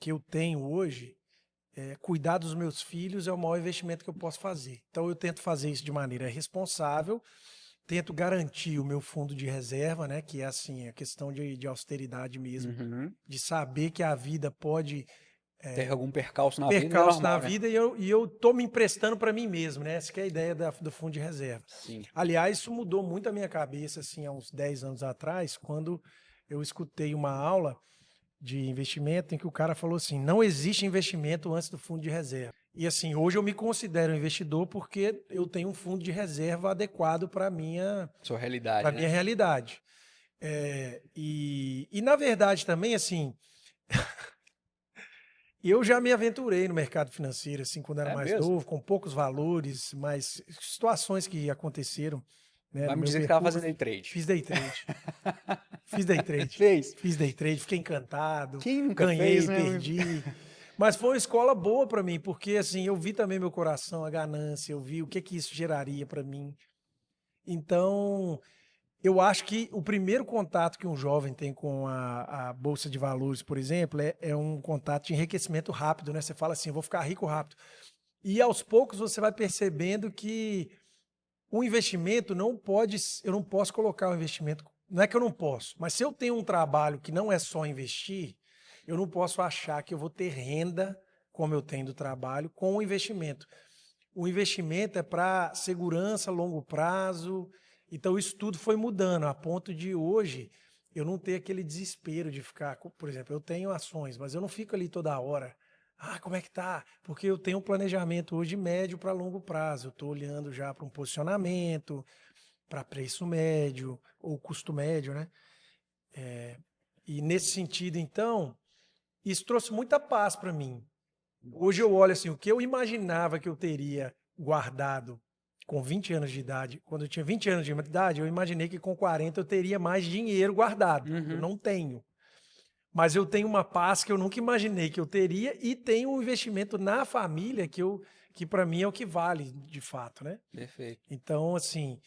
que eu tenho hoje, cuidar dos meus filhos é o maior investimento que eu posso fazer. Então eu tento fazer isso de maneira responsável, tento garantir o meu fundo de reserva, né, que é assim, a questão de austeridade mesmo, de saber que a vida pode ter algum percalço na vida, e eu tô me emprestando para mim mesmo, né? Essa que é a ideia do fundo de reserva. Sim. Aliás, isso mudou muito a minha cabeça assim há uns 10 anos atrás, quando eu escutei uma aula de investimento em que o cara falou assim: não existe investimento antes do fundo de reserva. E assim, hoje eu me considero investidor porque eu tenho um fundo de reserva adequado para a minha realidade. Para minha realidade. E na verdade também, assim, Eu já me aventurei no mercado financeiro, assim, quando era É mais mesmo? novo, com poucos valores, mas situações que aconteceram, né, Vai no me meu dizer que estava percurso. fazendo day trade. Fiz day trade. Fiz day trade. Fez? Fiz day trade, fiquei encantado, Quem nunca fez, ganhei, né? perdi. Mas foi uma escola boa para mim, porque assim, eu vi também meu coração, a ganância, eu vi o que que isso geraria para mim. Então, eu acho que o primeiro contato que um jovem tem com a Bolsa de Valores, por exemplo, é um contato de enriquecimento rápido, né? Você fala assim, eu vou ficar rico rápido. E aos poucos você vai percebendo que o investimento não pode, eu não posso colocar o investimento, não é que eu não posso, mas se eu tenho um trabalho que não é só investir, eu não posso achar que eu vou ter renda, como eu tenho do trabalho, com o investimento. O investimento é para segurança, longo prazo. Então, isso tudo foi mudando, a ponto de hoje eu não ter aquele desespero de ficar. Por exemplo, eu tenho ações, mas eu não fico ali toda hora. Ah, como é que tá? Porque eu tenho um planejamento hoje médio para longo prazo. Eu estou olhando já para um posicionamento, para preço médio, ou custo médio, né? E nesse sentido, então, isso trouxe muita paz para mim. Hoje eu olho assim, o que eu imaginava que eu teria guardado com 20 anos de idade, quando eu tinha 20 anos de idade, eu imaginei que com 40 eu teria mais dinheiro guardado. Eu Uhum. não tenho. Mas eu tenho uma paz que eu nunca imaginei que eu teria e tenho um investimento na família que para mim é o que vale de fato, né? Perfeito. Então, assim,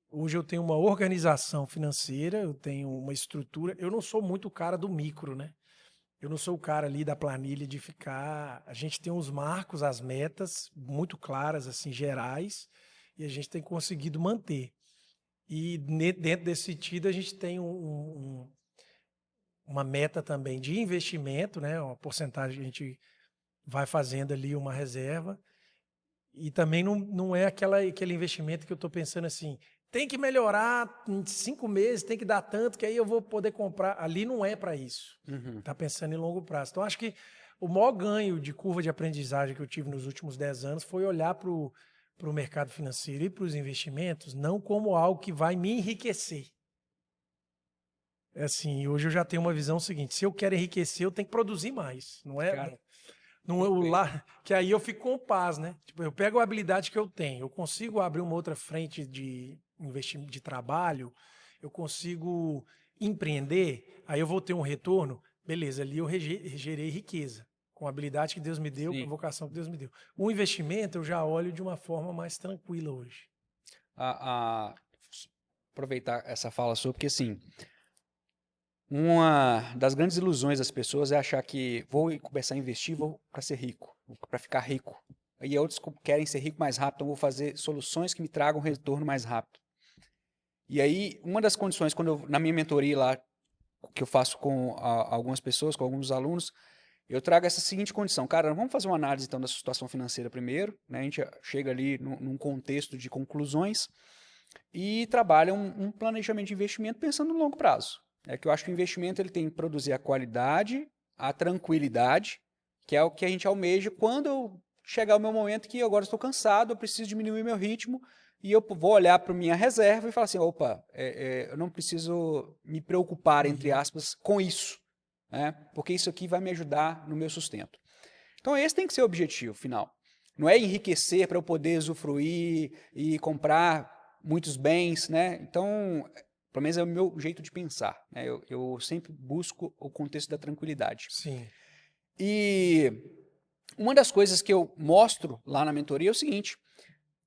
hoje eu tenho uma organização financeira, eu tenho uma estrutura, eu não sou muito o cara do micro, né? Eu não sou o cara ali da planilha de ficar. A gente tem os marcos, as metas muito claras, assim, gerais, e a gente tem conseguido manter. E dentro desse sentido, a gente tem uma meta também de investimento, né? Uma porcentagem a gente vai fazendo ali uma reserva. E também não é aquele investimento que eu estou pensando assim, tem que melhorar em 5 meses, tem que dar tanto, que aí eu vou poder comprar. Ali não é para isso. Uhum. Está pensando em longo prazo. Então, acho que o maior ganho de curva de aprendizagem que eu tive nos últimos 10 anos foi olhar para o mercado financeiro e para os investimentos não como algo que vai me enriquecer. É assim, hoje eu já tenho uma visão seguinte, se eu quero enriquecer, eu tenho que produzir mais. Não é, Cara, não é o lá, que aí eu fico com paz, né? Tipo, eu pego a habilidade que eu tenho, eu consigo abrir uma outra frente de investimento, de trabalho, eu consigo empreender, aí eu vou ter um retorno, beleza, ali eu gerei riqueza, com a habilidade que Deus me deu, com a sim. vocação que Deus me deu. O investimento eu já olho de uma forma mais tranquila hoje. Aproveitar essa fala sua, porque assim, uma das grandes ilusões das pessoas é achar que vou começar a investir para ser rico, para ficar rico. E outros querem ser rico mais rápido, então vou fazer soluções que me tragam retorno mais rápido. E aí, uma das condições, na minha mentoria lá, que eu faço com algumas pessoas, com alguns alunos, eu trago essa seguinte condição. Cara, vamos fazer uma análise então da sua situação financeira primeiro, né? A gente chega ali num contexto de conclusões e trabalha um planejamento de investimento pensando no longo prazo. É que eu acho que o investimento ele tem que produzir a qualidade, a tranquilidade, que é o que a gente almeja quando eu chegar o meu momento que agora estou cansado, eu preciso diminuir meu ritmo e eu vou olhar para minha reserva e falar assim, opa, eu não preciso me preocupar, entre aspas, com isso, né? Porque isso aqui vai me ajudar no meu sustento. Então esse tem que ser o objetivo final. Não é enriquecer para eu poder usufruir e comprar muitos bens, né? Então, pelo menos é o meu jeito de pensar, né? Eu sempre busco o contexto da tranquilidade. Sim. E uma das coisas que eu mostro lá na mentoria é o seguinte,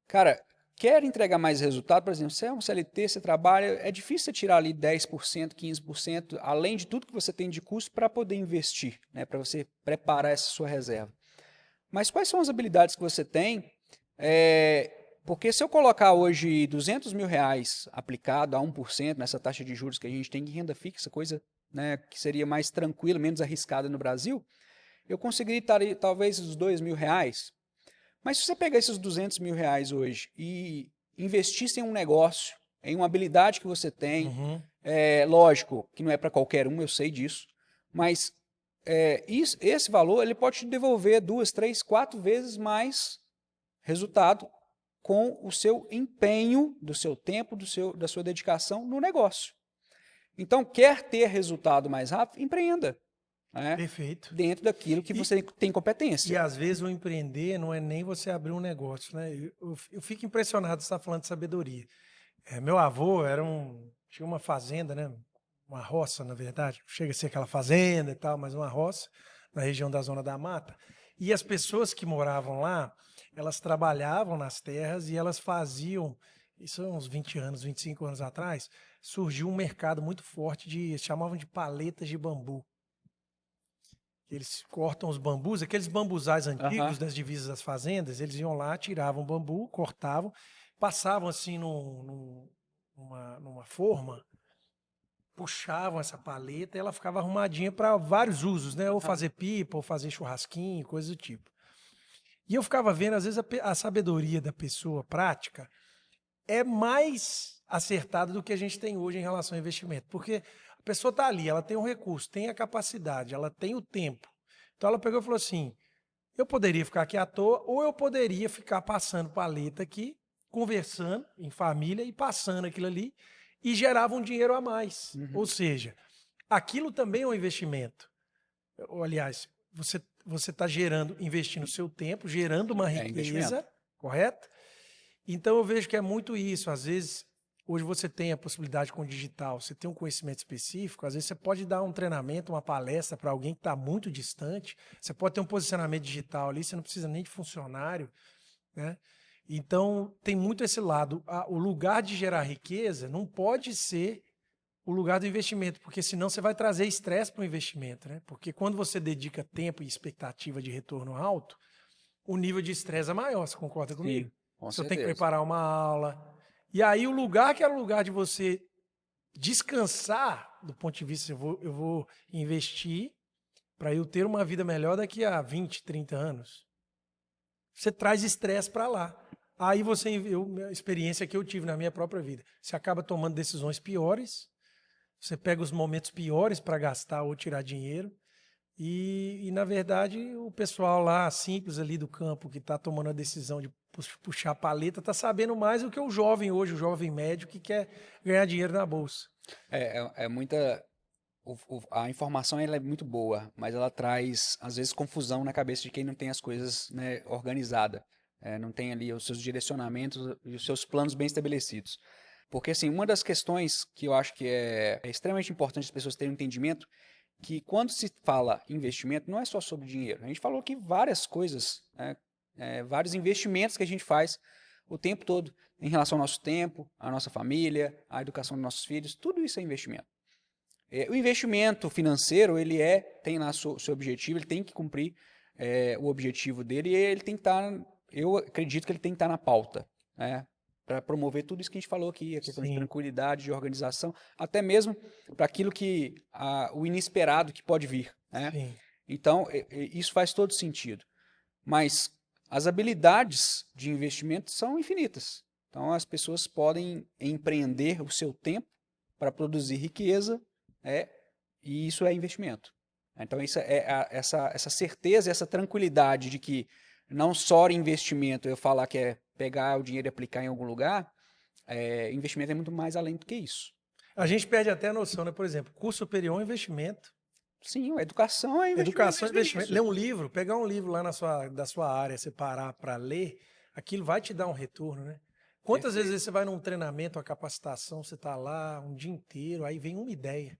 cara, quer entregar mais resultado, por exemplo, você é um CLT, você trabalha, é difícil você tirar ali 10%, 15%, além de tudo que você tem de custo para poder investir, né? Para você preparar essa sua reserva. Mas quais são as habilidades que você tem? Porque se eu colocar hoje 200 mil reais aplicado a 1% nessa taxa de juros que a gente tem em renda fixa, coisa, né, que seria mais tranquila, menos arriscada no Brasil, eu conseguiria talvez os 2 mil reais. Mas se você pegar esses 200 mil reais hoje e investisse em um negócio, em uma habilidade que você tem, lógico que não é para qualquer um, eu sei disso, mas esse valor ele pode te devolver 2, 3, 4 vezes mais resultado com o seu empenho, do seu tempo, da sua dedicação no negócio. Então, quer ter resultado mais rápido? Empreenda. né, Perfeito. dentro daquilo que você tem E competência. às vezes o empreender não é nem você abrir um negócio, né? Eu fico impressionado de você estar falando de sabedoria. Meu avô tinha uma fazenda, né? Uma roça, na verdade. Chega a ser aquela fazenda e tal, mas uma roça na região da Zona da Mata. E as pessoas que moravam lá, elas trabalhavam nas terras e elas faziam, isso há uns 20 anos, 25 anos atrás, surgiu um mercado muito forte eles chamavam de paletas de bambu. Eles cortam os bambus, aqueles bambuzais antigos Aham. das divisas das fazendas, eles iam lá, tiravam o bambu, cortavam, passavam assim numa forma, puxavam essa paleta e ela ficava arrumadinha para vários usos, né? Ou fazer pipa, ou fazer churrasquinho, coisa do tipo. E eu ficava vendo, às vezes, a sabedoria da pessoa prática é mais acertada do que a gente tem hoje em relação ao investimento. Porque a pessoa está ali, ela tem o recurso, tem a capacidade, ela tem o tempo. Então ela pegou e falou assim: eu poderia ficar aqui à toa, ou eu poderia ficar passando paleta aqui, conversando em família e passando aquilo ali, e gerava um dinheiro a mais. Ou seja, aquilo também é um investimento. Ou, aliás, você está investindo o seu tempo, gerando uma É investimento. riqueza, correto? Então eu vejo que é muito isso. Às vezes, hoje você tem a possibilidade com o digital, você tem um conhecimento específico, às vezes você pode dar um treinamento, uma palestra para alguém que está muito distante, você pode ter um posicionamento digital ali, você não precisa nem de funcionário, né? Então tem muito esse lado. O lugar de gerar riqueza não pode ser o lugar do investimento, porque senão você vai trazer estresse para o investimento, né? Porque quando você dedica tempo e expectativa de retorno alto, o nível de estresse é maior, você concorda comigo? Sim, com Você tem que certeza. preparar uma aula. E aí o lugar que era o lugar de você descansar, do ponto de vista, eu vou investir para eu ter uma vida melhor daqui a 20, 30 anos. Você traz estresse para lá. Aí a experiência que eu tive na minha própria vida, você acaba tomando decisões piores, você pega os momentos piores para gastar ou tirar dinheiro, e, na verdade, o pessoal lá, simples ali do campo, que está tomando a decisão de puxar a paleta, está sabendo mais do que o jovem hoje, o jovem médio, que quer ganhar dinheiro na bolsa. É muita. A informação ela é muito boa, mas ela traz, às vezes, confusão na cabeça de quem não tem as coisas, né, organizadas. Não tem ali os seus direcionamentos e os seus planos bem estabelecidos. Porque, assim, uma das questões que eu acho que é extremamente importante as pessoas terem um entendimento, que quando se fala investimento, não é só sobre dinheiro. A gente falou aqui várias coisas, né, vários investimentos que a gente faz o tempo todo em relação ao nosso tempo, à nossa família, à educação dos nossos filhos, tudo isso é investimento. O investimento financeiro, ele tem lá seu objetivo, ele tem que cumprir o objetivo dele e ele tem que estar, eu acredito que ele tem que estar na pauta, né? Para promover tudo isso que a gente falou aqui, a questão de Sim. tranquilidade, de organização, até mesmo para aquilo o inesperado que pode vir, né? Sim. Então, isso faz todo sentido. Mas as habilidades de investimento são infinitas. Então, as pessoas podem empreender o seu tempo para produzir riqueza, e isso é investimento. Então, isso essa certeza, essa tranquilidade de que não só investimento eu falar que é pegar o dinheiro e aplicar em algum lugar, investimento é muito mais além do que isso. A gente perde até a noção, né? Por exemplo, curso superior é um investimento. Sim, a educação é investimento. Educação é investimento. Ler um livro, pegar um livro lá da sua área, você parar para ler, aquilo vai te dar um retorno, né? Quantas vezes você vai num treinamento, uma capacitação, você está lá um dia inteiro, aí vem uma ideia.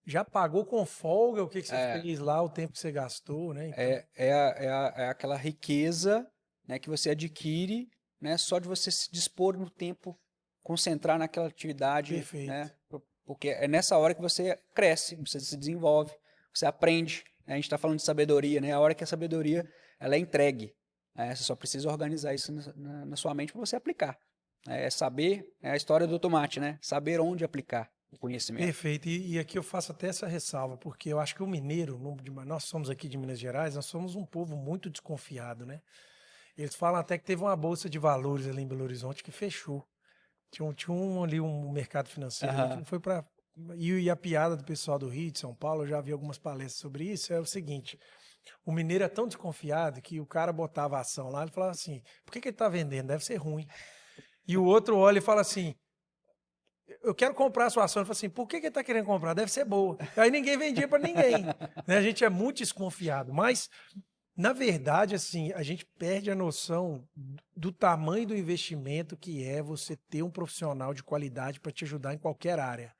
Já pagou com folga o que você fez lá, o tempo que você gastou, né? Então, É aquela riqueza, né, que você adquire, né, só de você se dispor no tempo, concentrar naquela atividade, perfeito. né, porque é nessa hora que você cresce, você se desenvolve, você aprende, né? A gente está falando de sabedoria, né? A hora que a sabedoria ela é entregue, né? Você só precisa organizar isso na sua mente para você aplicar. Saber, é a história do tomate, né? Saber onde aplicar o conhecimento. Perfeito. E aqui eu faço até essa ressalva, porque eu acho que o mineiro, nós somos aqui de Minas Gerais, nós somos um povo muito desconfiado, né? Eles falam até que teve uma bolsa de valores ali em Belo Horizonte que fechou. Tinha ali um mercado financeiro ali que não foi para. E a piada do pessoal do Rio, de São Paulo, eu já vi algumas palestras sobre isso, é o seguinte: o mineiro é tão desconfiado que o cara botava a ação lá e falava assim: por que ele está vendendo? Deve ser ruim. E o outro olha e fala assim: eu quero comprar a sua ação. Ele falou assim, por que ele está querendo comprar? Deve ser boa. Aí ninguém vendia para ninguém. Né? A gente é muito desconfiado. Mas, na verdade, assim, a gente perde a noção do tamanho do investimento que é você ter um profissional de qualidade para te ajudar em qualquer área.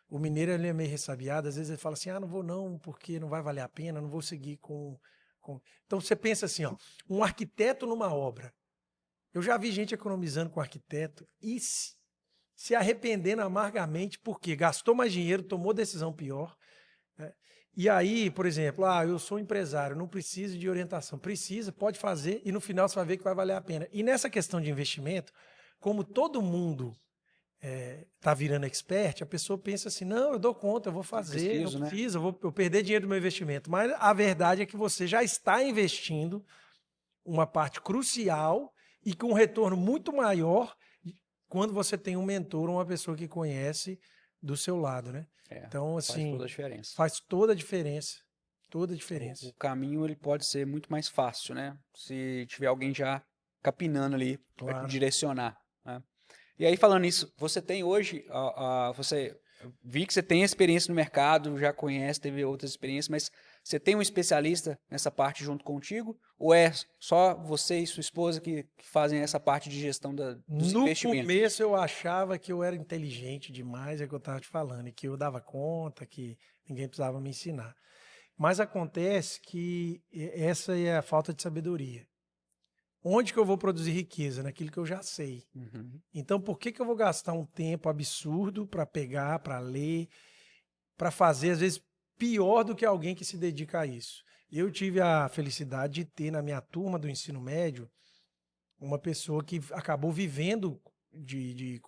O mineiro ele é meio ressabiado, às vezes ele fala assim, não vou não, porque não vai valer a pena, não vou seguir com... Então você pensa assim, ó, um arquiteto numa obra. Eu já vi gente economizando com arquiteto e se arrependendo amargamente porque gastou mais dinheiro, tomou decisão pior. Né? E aí, por exemplo, eu sou empresário, não preciso de orientação. Precisa, pode fazer e no final você vai ver que vai valer a pena. E nessa questão de investimento, como todo mundo está virando expert, a pessoa pensa assim, não, eu dou conta, eu vou fazer, não preciso, eu vou perder dinheiro do meu investimento. Mas a verdade é que você já está investindo uma parte crucial e com um retorno muito maior quando você tem um mentor ou uma pessoa que conhece do seu lado, né? Então, assim, faz toda a diferença. Faz toda a diferença. Toda a diferença. O caminho ele pode ser muito mais fácil, né? Se tiver alguém já capinando ali para direcionar. Né? E aí, falando nisso, você tem hoje, você vi que você tem experiência no mercado, já conhece, teve outras experiências, mas você tem um especialista nessa parte junto contigo? Ou é só você e sua esposa que fazem essa parte de gestão dos investimentos? No começo eu achava que eu era inteligente demais, é o que eu estava te falando, e que eu dava conta, que ninguém precisava me ensinar. Mas acontece que essa é a falta de sabedoria. Onde que eu vou produzir riqueza? Naquilo que eu já sei. Uhum. Então, por que eu vou gastar um tempo absurdo para pegar, para ler, para fazer, às vezes, pior do que alguém que se dedica a isso? Eu tive a felicidade de ter na minha turma do ensino médio uma pessoa que acabou vivendo de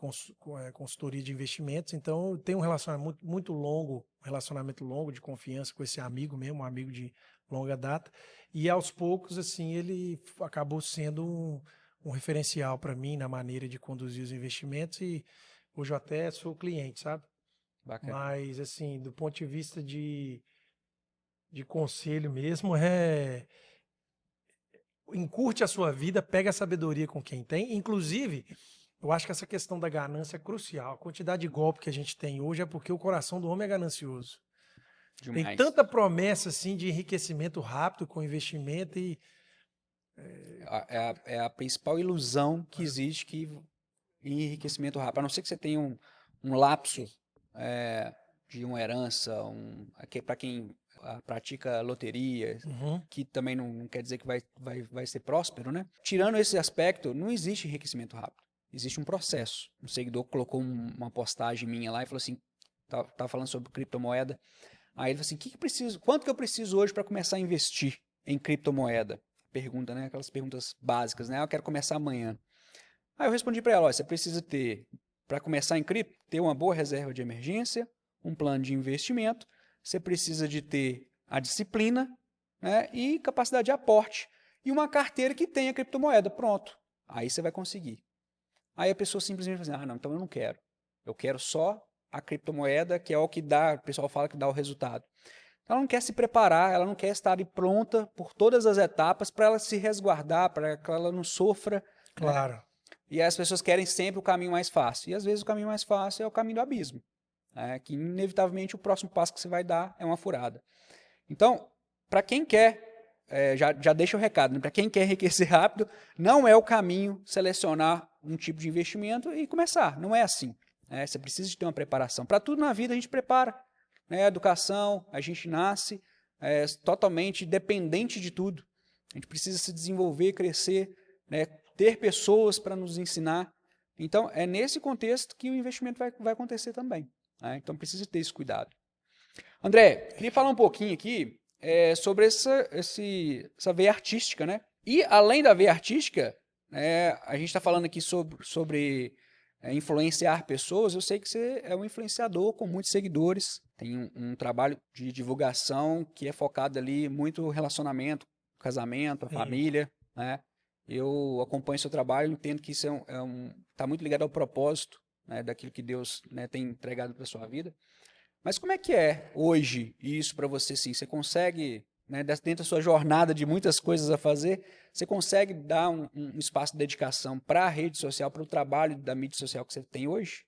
consultoria de investimentos, então eu tenho um relacionamento muito longo, de confiança com esse amigo mesmo, um amigo de longa data, e aos poucos, assim, ele acabou sendo um referencial para mim na maneira de conduzir os investimentos e hoje eu até sou cliente, sabe? Bacana. Mas, assim, do ponto de vista de conselho mesmo, encurte a sua vida, pega a sabedoria com quem tem. Inclusive, eu acho que essa questão da ganância é crucial. A quantidade de golpe que a gente tem hoje é porque o coração do homem é ganancioso. Demais. Tem tanta promessa assim de enriquecimento rápido com investimento e... É a principal ilusão que existe em enriquecimento rápido. A não ser que você tenha um lapso de uma herança, para quem pratica loteria, que também não quer dizer que vai ser próspero, né? Tirando esse aspecto, não existe enriquecimento rápido. Existe um processo. Um seguidor colocou uma postagem minha lá e falou assim, tá falando sobre criptomoeda. Aí ele falou assim, quanto que eu preciso hoje para começar a investir em criptomoeda? Pergunta, né? Aquelas perguntas básicas, né? Eu quero começar amanhã. Aí eu respondi para ela, você precisa ter, para começar em cripto, ter uma boa reserva de emergência, um plano de investimento, você precisa de ter a disciplina, né, e capacidade de aporte e uma carteira que tenha criptomoeda. Pronto. Aí você vai conseguir. Aí a pessoa simplesmente fala assim, não, então eu não quero. Eu quero só a criptomoeda, que é o que dá, o pessoal fala que dá o resultado. Então ela não quer se preparar, ela não quer estar ali pronta por todas as etapas para ela se resguardar, para que ela não sofra. Claro. Né? E as pessoas querem sempre o caminho mais fácil. E às vezes o caminho mais fácil é o caminho do abismo. Que inevitavelmente o próximo passo que você vai dar é uma furada. Então, para quem quer, já deixa o recado, né? Para quem quer enriquecer rápido, não é o caminho selecionar um tipo de investimento e começar. Não é assim. Você precisa de ter uma preparação. Para tudo na vida a gente prepara. Né? Educação, a gente nasce totalmente dependente de tudo. A gente precisa se desenvolver, crescer, né? Ter pessoas para nos ensinar. Então, é nesse contexto que o investimento vai acontecer também. Então, precisa ter esse cuidado. André, queria falar um pouquinho aqui sobre essa veia artística, né? E, além da veia artística, a gente está falando aqui sobre influenciar pessoas. Eu sei que você é um influenciador com muitos seguidores, tem um trabalho de divulgação que é focado ali muito no relacionamento, casamento, a família, né? Eu acompanho seu trabalho, entendo que isso está muito ligado ao propósito, né, daquilo que Deus, né, tem entregado para a sua vida. Mas como é que é hoje isso para você? Sim? Você consegue, né, dentro da sua jornada de muitas coisas a fazer, você consegue dar um espaço de dedicação para a rede social, para o trabalho da mídia social que você tem hoje?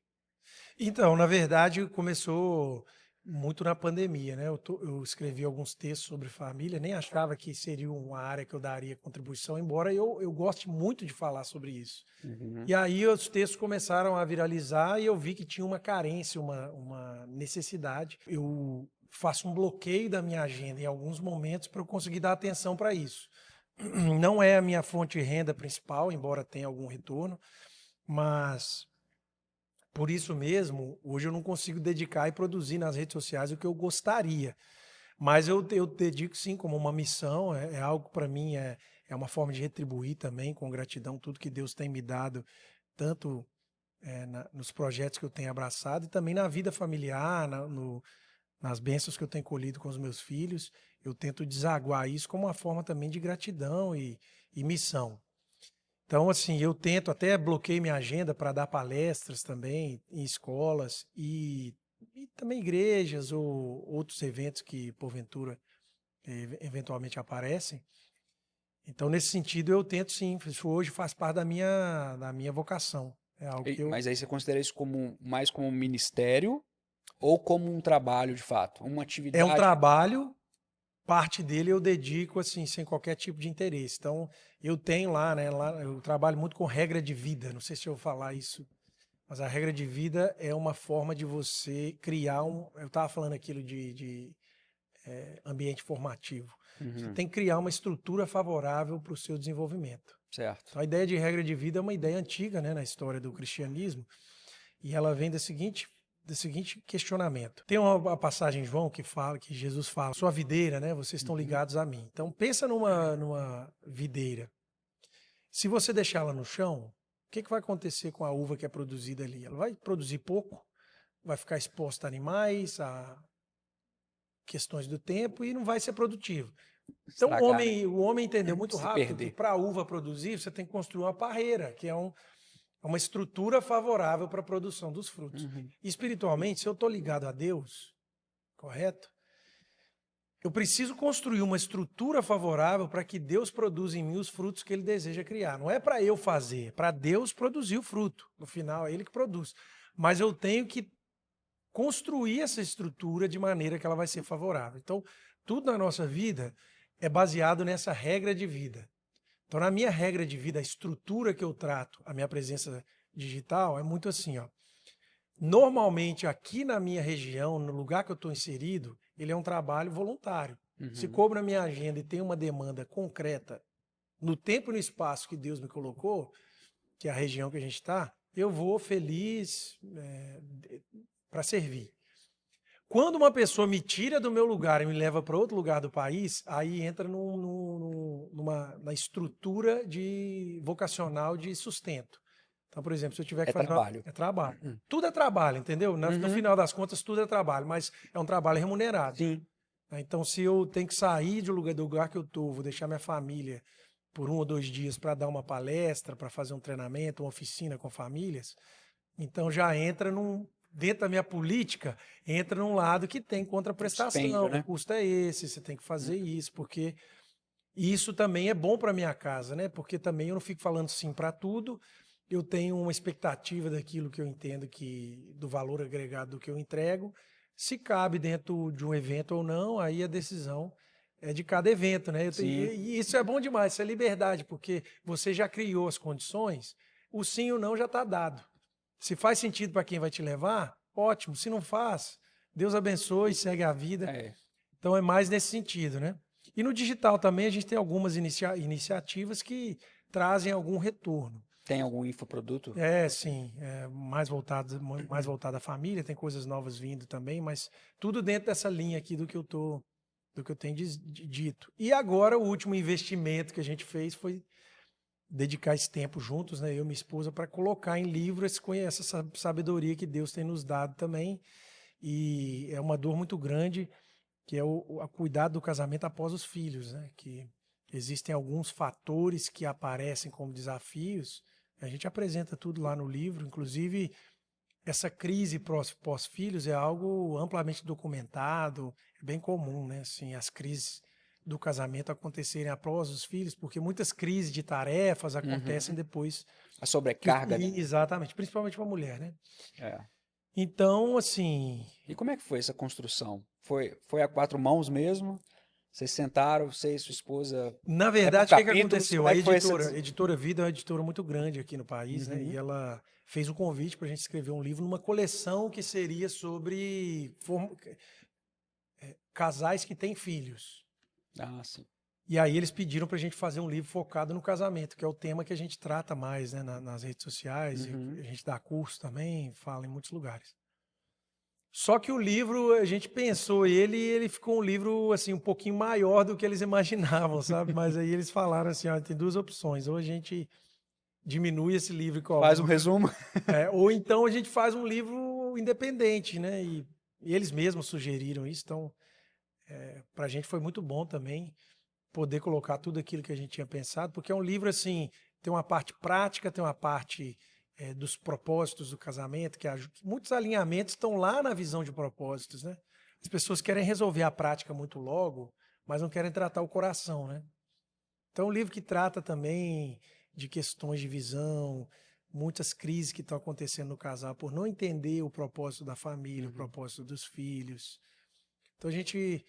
Então, na verdade, começou muito na pandemia, né? Eu escrevi alguns textos sobre família, nem achava que seria uma área que eu daria contribuição, embora eu goste muito de falar sobre isso. Uhum. E aí os textos começaram a viralizar e eu vi que tinha uma carência, uma necessidade. Eu faço um bloqueio da minha agenda em alguns momentos para eu conseguir dar atenção para isso. Não é a minha fonte de renda principal, embora tenha algum retorno, mas por isso mesmo, hoje eu não consigo dedicar e produzir nas redes sociais o que eu gostaria. Mas eu dedico sim como uma missão, é algo para mim, é uma forma de retribuir também com gratidão tudo que Deus tem me dado, tanto nos projetos que eu tenho abraçado e também na vida familiar, nas bênçãos que eu tenho colhido com os meus filhos. Eu tento desaguar isso como uma forma também de gratidão e missão. Então, assim, eu tento, até bloqueio minha agenda para dar palestras também em escolas e também igrejas ou outros eventos que, porventura, eventualmente aparecem. Então, nesse sentido, eu tento sim, isso hoje faz parte da minha vocação. É algo que eu. Mas aí você considera isso como mais como um ministério ou como um trabalho de fato? Uma É um atividade? trabalho, parte dele eu dedico assim, sem qualquer tipo de interesse. Então, eu tenho lá, né? Lá, eu trabalho muito com regra de vida. Não sei se eu vou falar isso, mas a regra de vida é uma forma de você criar um. Eu estava falando aquilo de ambiente formativo. Você Uhum. tem que criar uma estrutura favorável para o seu desenvolvimento. Certo. Então, a ideia de regra de vida é uma ideia antiga, né, na história do cristianismo, e ela vem do seguinte questionamento. Tem uma passagem em João que fala, que Jesus fala, sua videira, né, vocês estão Uhum. ligados a mim. Então, pensa numa videira. Se você deixar ela no chão, o que vai acontecer com a uva que é produzida ali? Ela vai produzir pouco, vai ficar exposta a animais, a questões do tempo e não vai ser produtivo. Então, o Estragar, né? homem, o homem entendeu muito Se rápido que perder. para a uva produzir, você tem que construir uma parreira, que é uma estrutura favorável para a produção dos frutos. Uhum. Espiritualmente, se eu estou ligado a Deus, correto? Eu preciso construir uma estrutura favorável para que Deus produza em mim os frutos que Ele deseja criar. Não é para eu fazer, é para Deus produzir o fruto. No final, é Ele que produz. Mas eu tenho que construir essa estrutura de maneira que ela vai ser favorável. Então, tudo na nossa vida é baseado nessa regra de vida. Então, na minha regra de vida, a estrutura que eu trato, a minha presença digital, é muito assim, ó. Normalmente, aqui na minha região, no lugar que eu estou inserido, ele é um trabalho voluntário. Se Uhum. coube na minha agenda e tem uma demanda concreta no tempo e no espaço que Deus me colocou, que é a região que a gente está, eu vou feliz para servir. Quando uma pessoa me tira do meu lugar e me leva para outro lugar do país, aí entra na estrutura vocacional de sustento. Então, por exemplo, se eu tiver que É fazer trabalho. é trabalho. Uhum. Tudo é trabalho, entendeu? No Uhum. final das contas, tudo é trabalho, mas é um trabalho remunerado. Sim. Então, se eu tenho que sair do lugar que eu estou, vou deixar minha família por 1 ou 2 dias para dar uma palestra, para fazer um treinamento, uma oficina com famílias, então já entra dentro da minha política, entra num lado que tem contraprestação. Dispêndio, O né? custo é esse, você tem que fazer isso, porque isso também é bom para minha casa, né? Porque também eu não fico falando sim para tudo. Eu tenho uma expectativa daquilo que eu entendo do valor agregado do que eu entrego. Se cabe dentro de um evento ou não, aí a decisão é de cada evento, né? Sim. E isso é bom demais, isso é liberdade, porque você já criou as condições, o sim ou não já está dado. Se faz sentido para quem vai te levar, ótimo. Se não faz, Deus abençoe, segue a vida. É. Então é mais nesse sentido, né? E no digital também a gente tem algumas iniciativas que trazem algum retorno. Tem algum infoproduto? Sim, mais voltado à família, tem coisas novas vindo também, mas tudo dentro dessa linha aqui do que eu tenho dito. E agora o último investimento que a gente fez foi dedicar esse tempo juntos, né, eu e minha esposa, para colocar em livro essa sabedoria que Deus tem nos dado também. E é uma dor muito grande, que é o cuidado do casamento após os filhos, né? Que existem alguns fatores que aparecem como desafios. A gente apresenta tudo lá no livro, inclusive essa crise pós-filhos é algo amplamente documentado, é bem comum, né? Assim, as crises do casamento acontecerem após os filhos, porque muitas crises de tarefas acontecem Uhum. depois. A sobrecarga, né? Exatamente, principalmente para a mulher, né? É. Então, assim, E como é que foi essa construção? Foi a quatro mãos mesmo? Vocês sentaram, você e sua esposa, na é por verdade, o que que capítulos? aconteceu? Como é A que foi essa... editora Vida é uma editora muito grande aqui no país, né? E Uhum. ela fez um convite para a gente escrever um livro numa coleção que seria sobre casais que têm filhos. Ah, sim. E aí eles pediram para a gente fazer um livro focado no casamento, que é o tema que a gente trata mais, né, nas redes sociais. E Uhum. a gente dá curso também, fala em muitos lugares. Só que o livro, a gente pensou ele e ele ficou um livro assim um pouquinho maior do que eles imaginavam, sabe? Mas aí eles falaram assim, ó, tem duas opções, ou a gente diminui esse livro e Faz um coloca, resumo. ou então a gente faz um livro independente, né? E eles mesmos sugeriram isso, então para a gente foi muito bom também poder colocar tudo aquilo que a gente tinha pensado, porque é um livro assim, tem uma parte prática, tem uma parte dos propósitos do casamento, que muitos alinhamentos estão lá na visão de propósitos, né? As pessoas querem resolver a prática muito logo, mas não querem tratar o coração, né? Então, é um livro que trata também de questões de visão, muitas crises que estão acontecendo no casal por não entender o propósito da família, o propósito dos filhos. Então a gente,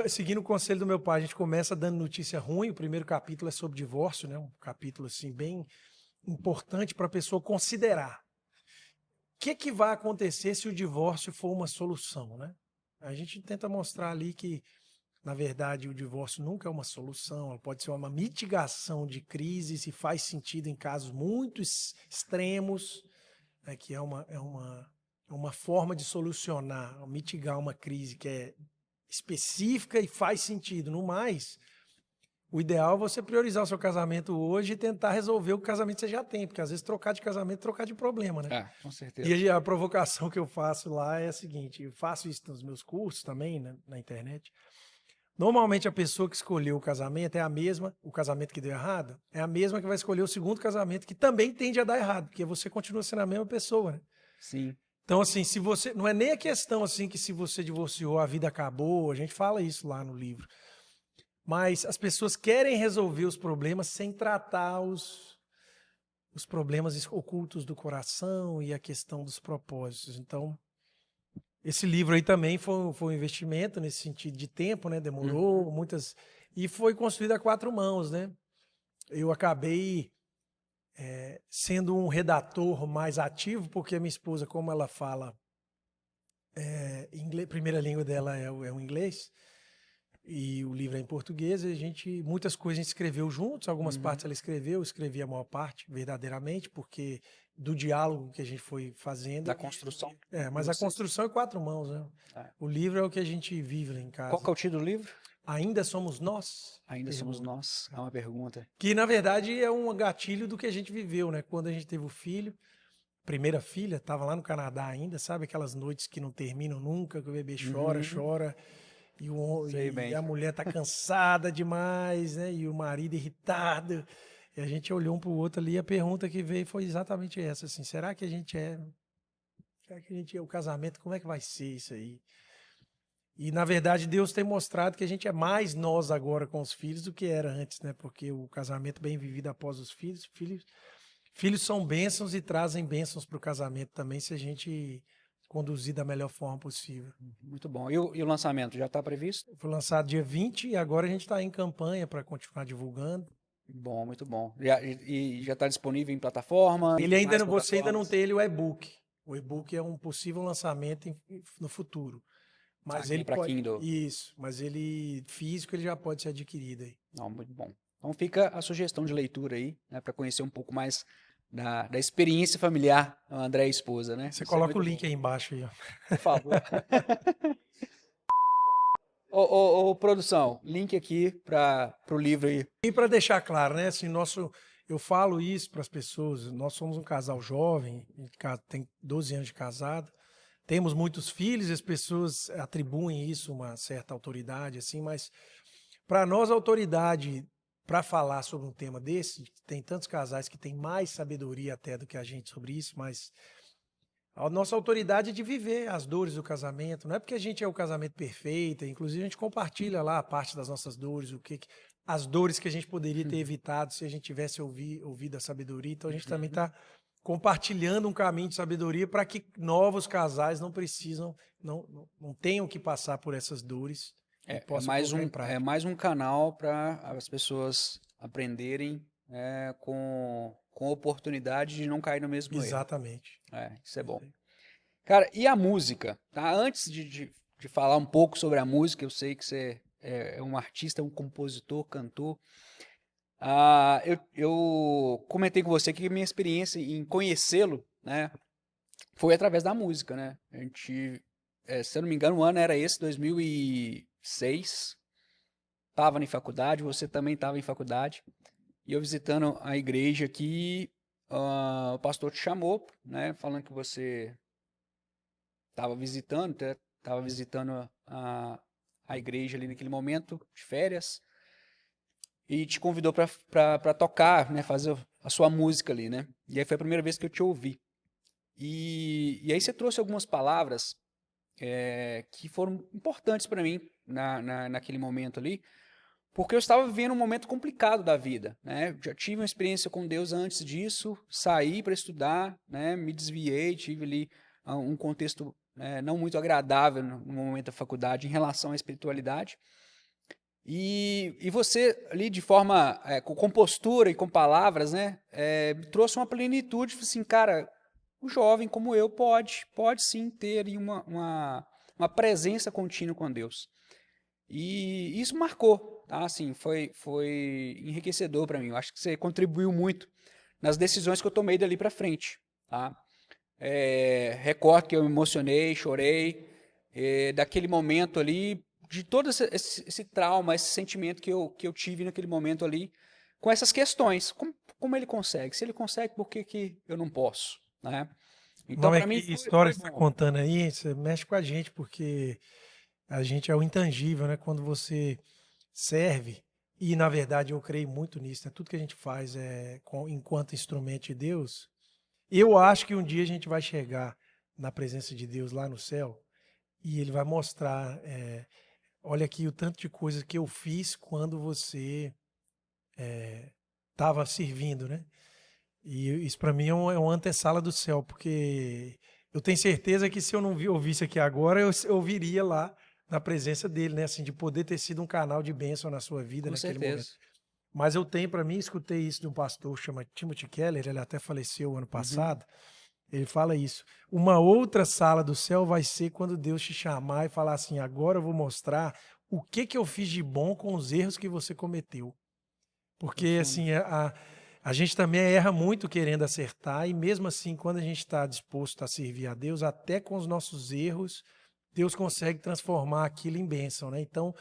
seguindo o conselho do meu pai, a gente começa dando notícia ruim. O primeiro capítulo é sobre divórcio, né? Um capítulo assim bem importante para a pessoa considerar. O que vai acontecer se o divórcio for uma solução, né? A gente tenta mostrar ali que, na verdade, o divórcio nunca é uma solução, ela pode ser uma mitigação de crises e faz sentido em casos muito extremos, né, que é uma forma de solucionar, mitigar uma crise que é específica e faz sentido. No mais, o ideal é você priorizar o seu casamento hoje e tentar resolver o casamento que você já tem, porque às vezes trocar de casamento é trocar de problema, né? Ah, com certeza. E a provocação que eu faço lá é a seguinte, eu faço isso nos meus cursos também, né, na internet. Normalmente a pessoa que escolheu o casamento é a mesma, o casamento que deu errado, é a mesma que vai escolher o segundo casamento, que também tende a dar errado, porque você continua sendo a mesma pessoa, né? Sim. Então, assim, se você. Não é nem a questão assim que se você divorciou, a vida acabou, a gente fala isso lá no livro. Mas as pessoas querem resolver os problemas sem tratar os problemas ocultos do coração e a questão dos propósitos. Então, esse livro aí também foi um investimento nesse sentido de tempo, né? Demorou muitas. E foi construído a quatro mãos, né? Eu acabei sendo um redator mais ativo, porque a minha esposa, como ela fala inglês, primeira língua dela é o inglês, e o livro é em português, e muitas coisas a gente escreveu juntos, algumas partes ela escreveu, eu escrevi a maior parte, verdadeiramente, porque do diálogo que a gente foi fazendo. Da construção. Mas a construção é quatro mãos, né? É. O livro é o que a gente vive lá em casa. Qual que é o título do livro? Ainda Somos Nós? Ainda Somos Nós. É uma pergunta. Que, na verdade, é um gatilho do que a gente viveu, né? Quando a gente teve o filho, primeira filha, estava lá no Canadá ainda, sabe? Aquelas noites que não terminam nunca, que o bebê chora, chora, Sei e bem. a mulher tá cansada demais, né? E o marido irritado. E a gente olhou um para o outro ali, e a pergunta que veio foi exatamente essa, assim, será que a gente é... Será que a gente é o casamento? Como é que vai ser isso aí? E, na verdade, Deus tem mostrado que a gente é mais nós agora com os filhos do que era antes, né? Porque o casamento bem vivido após os filhos são bênçãos e trazem bênçãos para o casamento também, se a gente conduzir da melhor forma possível. Muito bom. E o lançamento já está previsto? Foi lançado dia 20 e agora a gente está em campanha para continuar divulgando. Bom, muito bom. E já está disponível em plataforma? Ele ainda Mais não, você ainda não plataformas? tem ele o e-book. O e-book é um possível lançamento no futuro. Mas Aqui ele pra pode. Kindle. Isso, mas ele físico ele já pode ser adquirido aí. Não, muito bom. Então fica a sugestão de leitura aí, né, para conhecer um pouco mais da experiência familiar do André e esposa, né? Você Isso é coloca o muito link bom. aí embaixo aí, ó. Por favor. Produção, link aqui para o livro aí. E para deixar claro, né? Assim, eu falo isso para as pessoas. Nós somos um casal jovem, a gente tem 12 anos de casado, temos muitos filhos, as pessoas atribuem isso uma certa autoridade, assim, mas para nós a autoridade para falar sobre um tema desse, tem tantos casais que têm mais sabedoria até do que a gente sobre isso, mas a nossa autoridade é de viver as dores do casamento. Não é porque a gente é o casamento perfeito, inclusive a gente compartilha lá a parte das nossas dores, as dores que a gente poderia ter evitado se a gente tivesse ouvido a sabedoria. Então a gente também está compartilhando um caminho de sabedoria para que novos casais não precisam, não tenham que passar por essas dores e possam colocar em É prática. mais um canal para as pessoas aprenderem com oportunidade de não cair no mesmo erro. Exatamente. Isso é bom. Cara, e a música? Tá? Antes de falar um pouco sobre a música, eu sei que você é um artista, um compositor, cantor. Eu comentei com você que a minha experiência em conhecê-lo, né, foi através da música, né? A gente, se eu não me engano, o ano era esse, 2006. Estava em faculdade, você também estava em faculdade. E eu visitando a igreja aqui, o pastor te chamou, né, falando que você estava visitando a igreja ali naquele momento, de férias, e te convidou para tocar, né, fazer a sua música ali, né? E aí foi a primeira vez que eu te ouvi. E aí você trouxe algumas palavras que foram importantes para mim naquele momento ali, porque eu estava vivendo um momento complicado da vida, né? Já tive uma experiência com Deus antes disso, saí para estudar, né? Me desviei, tive ali um contexto não muito agradável no momento da faculdade em relação à espiritualidade. E você ali de forma, com postura e com palavras, né? Me trouxe uma plenitude, assim, cara, o jovem como eu pode sim ter ali uma presença contínua com Deus. E isso marcou, tá? Assim, foi enriquecedor para mim. Eu acho que você contribuiu muito nas decisões que eu tomei dali para frente, tá? Recordo que eu me emocionei, chorei, daquele momento ali, de todo esse trauma, esse sentimento que eu tive naquele momento ali, com essas questões. Como ele consegue? Se ele consegue, por que eu não posso, né? Então, Não é para que mim, história foi que você está bom. contando aí, você mexe com a gente, porque a gente é o intangível, né? Quando você serve, e na verdade eu creio muito nisso, né? Tudo que a gente faz enquanto instrumento de Deus, eu acho que um dia a gente vai chegar na presença de Deus lá no céu e ele vai mostrar, olha aqui o tanto de coisas que eu fiz quando você estava servindo, né? E isso para mim é uma antessala do céu, porque eu tenho certeza que se eu não ouvisse aqui agora, eu ouviria lá na presença dele, né? Assim, de poder ter sido um canal de bênção na sua vida Com naquele certeza. momento. Mas eu tenho para mim, escutei isso de um pastor chama Timothy Keller, ele até faleceu ano passado. Ele fala isso. Uma outra sala do céu vai ser quando Deus te chamar e falar assim: agora eu vou mostrar o que eu fiz de bom com os erros que você cometeu. Porque Profundo. assim, a gente também erra muito querendo acertar, e mesmo assim, quando a gente está disposto a servir a Deus, até com os nossos erros, Deus consegue transformar aquilo em bênção, né? Então,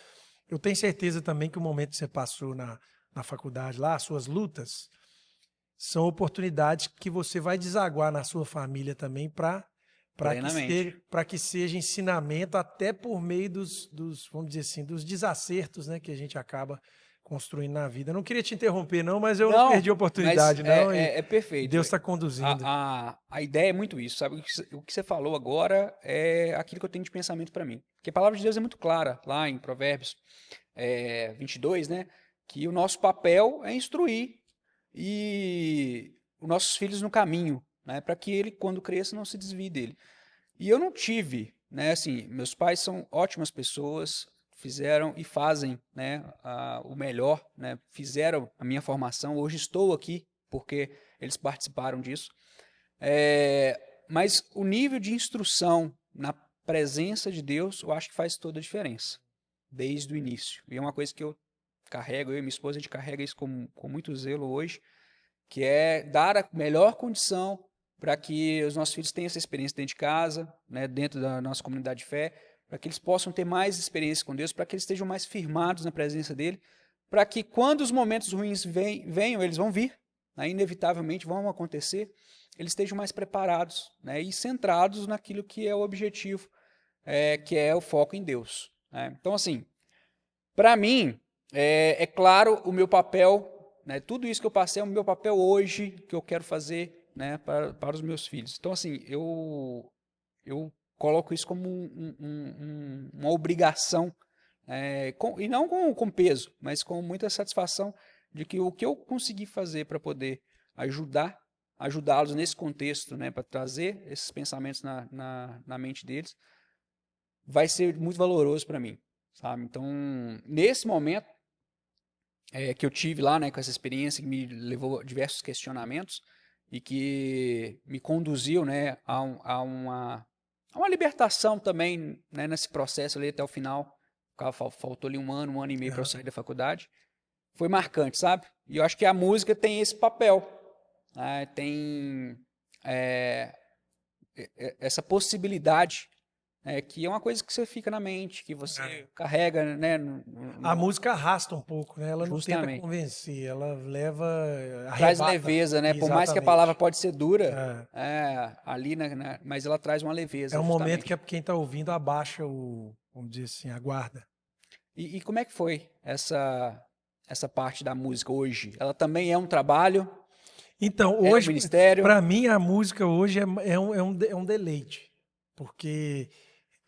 eu tenho certeza também que o momento que você passou na faculdade lá, as suas lutas, são oportunidades que você vai desaguar na sua família também Plenamente. para que seja ensinamento até por meio dos, vamos dizer assim, dos desacertos, né, que a gente acaba construindo na vida. Eu não queria te interromper, não, mas eu não perdi a Não, mas oportunidade, não, e perfeito. Deus está conduzindo. A ideia é muito isso, sabe? O que você falou agora é aquilo que eu tenho de pensamento para mim. Porque a palavra de Deus é muito clara, lá em Provérbios 22, né? Que o nosso papel é instruir e os nossos filhos no caminho, né? Para que ele, quando cresça, não se desvie dele. E eu não tive, né? Assim, meus pais são ótimas pessoas, fizeram e fazem, né, o melhor, né? Fizeram a minha formação. Hoje estou aqui porque eles participaram disso. Mas o nível de instrução na presença de Deus, eu acho que faz toda a diferença, desde o início. E é uma coisa que eu carrego, eu e minha esposa, a gente carrega isso com muito zelo hoje, que é dar a melhor condição para que os nossos filhos tenham essa experiência dentro de casa, né, dentro da nossa comunidade de fé, para que eles possam ter mais experiência com Deus, para que eles estejam mais firmados na presença dele, para que quando os momentos ruins venham, eles vão vir, né, inevitavelmente vão acontecer, eles estejam mais preparados, né, e centrados naquilo que é o objetivo, que é o foco em Deus, né? Então, assim, para mim, é claro o meu papel, né, tudo isso que eu passei é o meu papel hoje, que eu quero fazer, né, para os meus filhos. Então, assim, eu coloco isso como uma obrigação, e não com peso, mas com muita satisfação de que o que eu consegui fazer para poder ajudar, ajudá-los nesse contexto, né, para trazer esses pensamentos na mente deles, vai ser muito valoroso para mim, sabe? Então, nesse momento que eu tive lá, né, com essa experiência que me levou a diversos questionamentos e que me conduziu, né, a uma libertação também, né, nesse processo ali até o final. Faltou ali um ano e meio para eu sair da faculdade. Foi marcante, sabe? E eu acho que a música tem esse papel, né? Tem essa possibilidade, que é uma coisa que você fica na mente, que você carrega, né? A música arrasta um pouco, né? Ela não tenta Justamente. convencer, ela leva, Traz arrebata. leveza, né? Por mais que a Exatamente. palavra pode ser dura, É. ali, mas ela traz uma leveza, É um momento justamente. que quem está ouvindo abaixa vamos dizer assim, a guarda. E como é que foi essa parte da música hoje? Ela também é um trabalho? Então, É um hoje, ministério? para mim, a música hoje é um deleite, porque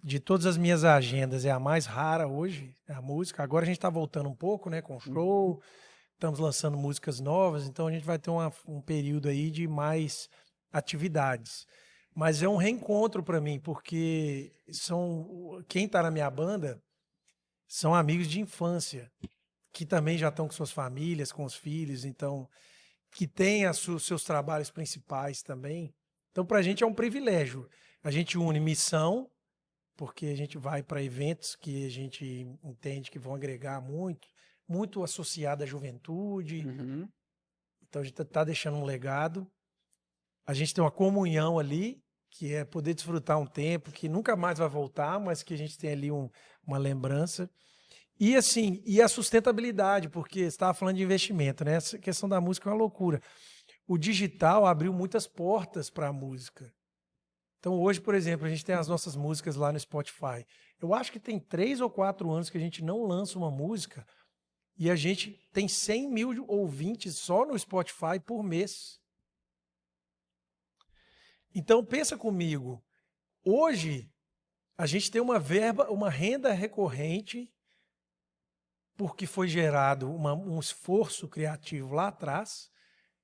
de todas as minhas agendas é a mais rara hoje, é a música. Agora a gente está voltando um pouco, né, com show, estamos lançando músicas novas, então a gente vai ter um período aí de mais atividades. Mas é um reencontro para mim, porque quem está na minha banda são amigos de infância, que também já estão com suas famílias, com os filhos, então que têm seus trabalhos principais também. Então, para a gente é um privilégio. A gente une missão, porque a gente vai para eventos que a gente entende que vão agregar muito associado à juventude. Uhum. Então, a gente está deixando um legado. A gente tem uma comunhão ali, que é poder desfrutar um tempo que nunca mais vai voltar, mas que a gente tem ali uma lembrança. E assim, e a sustentabilidade, porque você estava falando de investimento, né? Essa questão da música é uma loucura. O digital abriu muitas portas para a música. Então hoje, por exemplo, a gente tem as nossas músicas lá no Spotify. Eu acho que tem 3 ou 4 anos que a gente não lança uma música e a gente tem 100 mil ouvintes só no Spotify por mês. Então pensa comigo, hoje a gente tem uma renda recorrente porque foi gerado um esforço criativo lá atrás,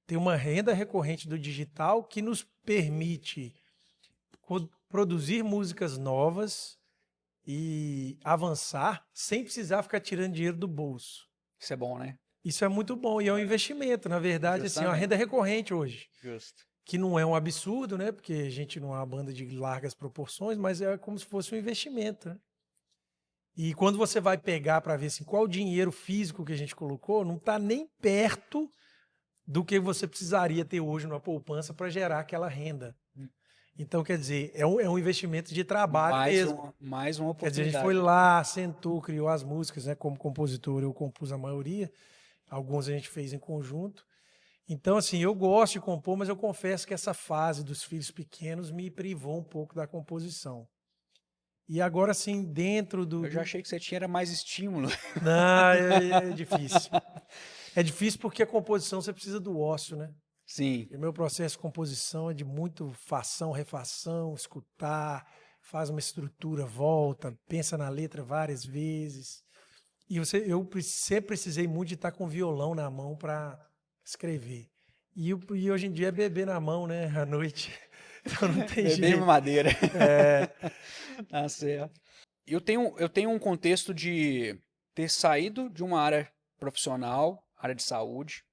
tem uma renda recorrente do digital que nos permite produzir músicas novas e avançar sem precisar ficar tirando dinheiro do bolso. Isso é bom, né? Isso é muito bom e é um investimento, na verdade, assim, é uma renda recorrente hoje. Justo. Que não é um absurdo, né? Porque a gente não é uma banda de largas proporções, mas é como se fosse um investimento, né? E quando você vai pegar para ver assim, qual o dinheiro físico que a gente colocou, não está nem perto do que você precisaria ter hoje numa poupança para gerar aquela renda. Então, quer dizer, é um investimento de trabalho mesmo. Mais uma Quer dizer, oportunidade. a gente foi lá, sentou, criou as músicas, né? Como compositor, eu compus a maioria. Alguns a gente fez em conjunto. Então, assim, eu gosto de compor, mas eu confesso que essa fase dos filhos pequenos me privou um pouco da composição. E agora, assim, dentro do... Eu já achei que você tinha mais estímulo. Não, é difícil. É difícil porque a composição você precisa do ócio, né? Sim. E o meu processo de composição é de muito fação, refação, escutar, faz uma estrutura, volta, pensa na letra várias vezes. E eu sempre precisei muito de estar com violão na mão para escrever. E hoje em dia é beber na mão, né? À noite. Então não tem Beber jeito. madeira. Tá certo. Eu tenho um contexto de ter saído de uma área profissional, área de saúde.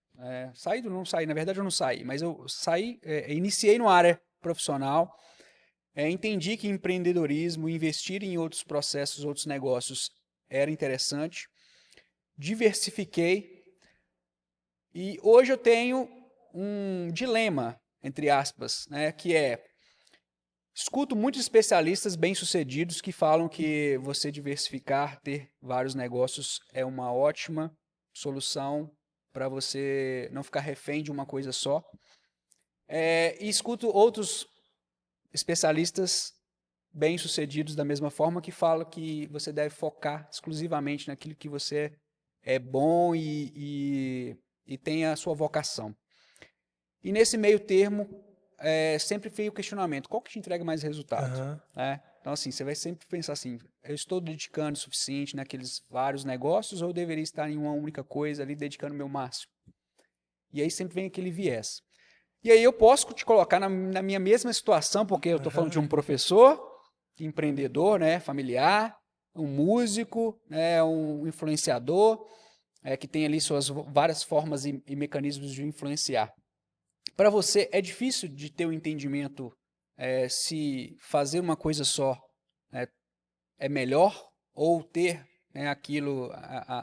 Saído, não saí, na verdade eu não saí, mas eu saí, iniciei numa área profissional, entendi que empreendedorismo, investir em outros processos, outros negócios era interessante, diversifiquei e hoje eu tenho um dilema, entre aspas, né, que escuto muitos especialistas bem-sucedidos que falam que você diversificar, ter vários negócios é uma ótima solução para você não ficar refém de uma coisa só. E escuto outros especialistas bem-sucedidos da mesma forma que falam que você deve focar exclusivamente naquilo que você é bom e tem a sua vocação. E nesse meio termo, sempre veio o questionamento, qual que te entrega mais resultado? Então, assim, você vai sempre pensar assim, eu estou dedicando o suficiente naqueles vários negócios ou eu deveria estar em uma única coisa ali, dedicando o meu máximo? E aí sempre vem aquele viés. E aí eu posso te colocar na minha mesma situação, porque eu estou falando de um professor, empreendedor, né, familiar, um músico, né, um influenciador, que tem ali suas várias formas e mecanismos de influenciar. Para você, é difícil de ter um entendimento se fazer uma coisa só é melhor ou ter aquilo,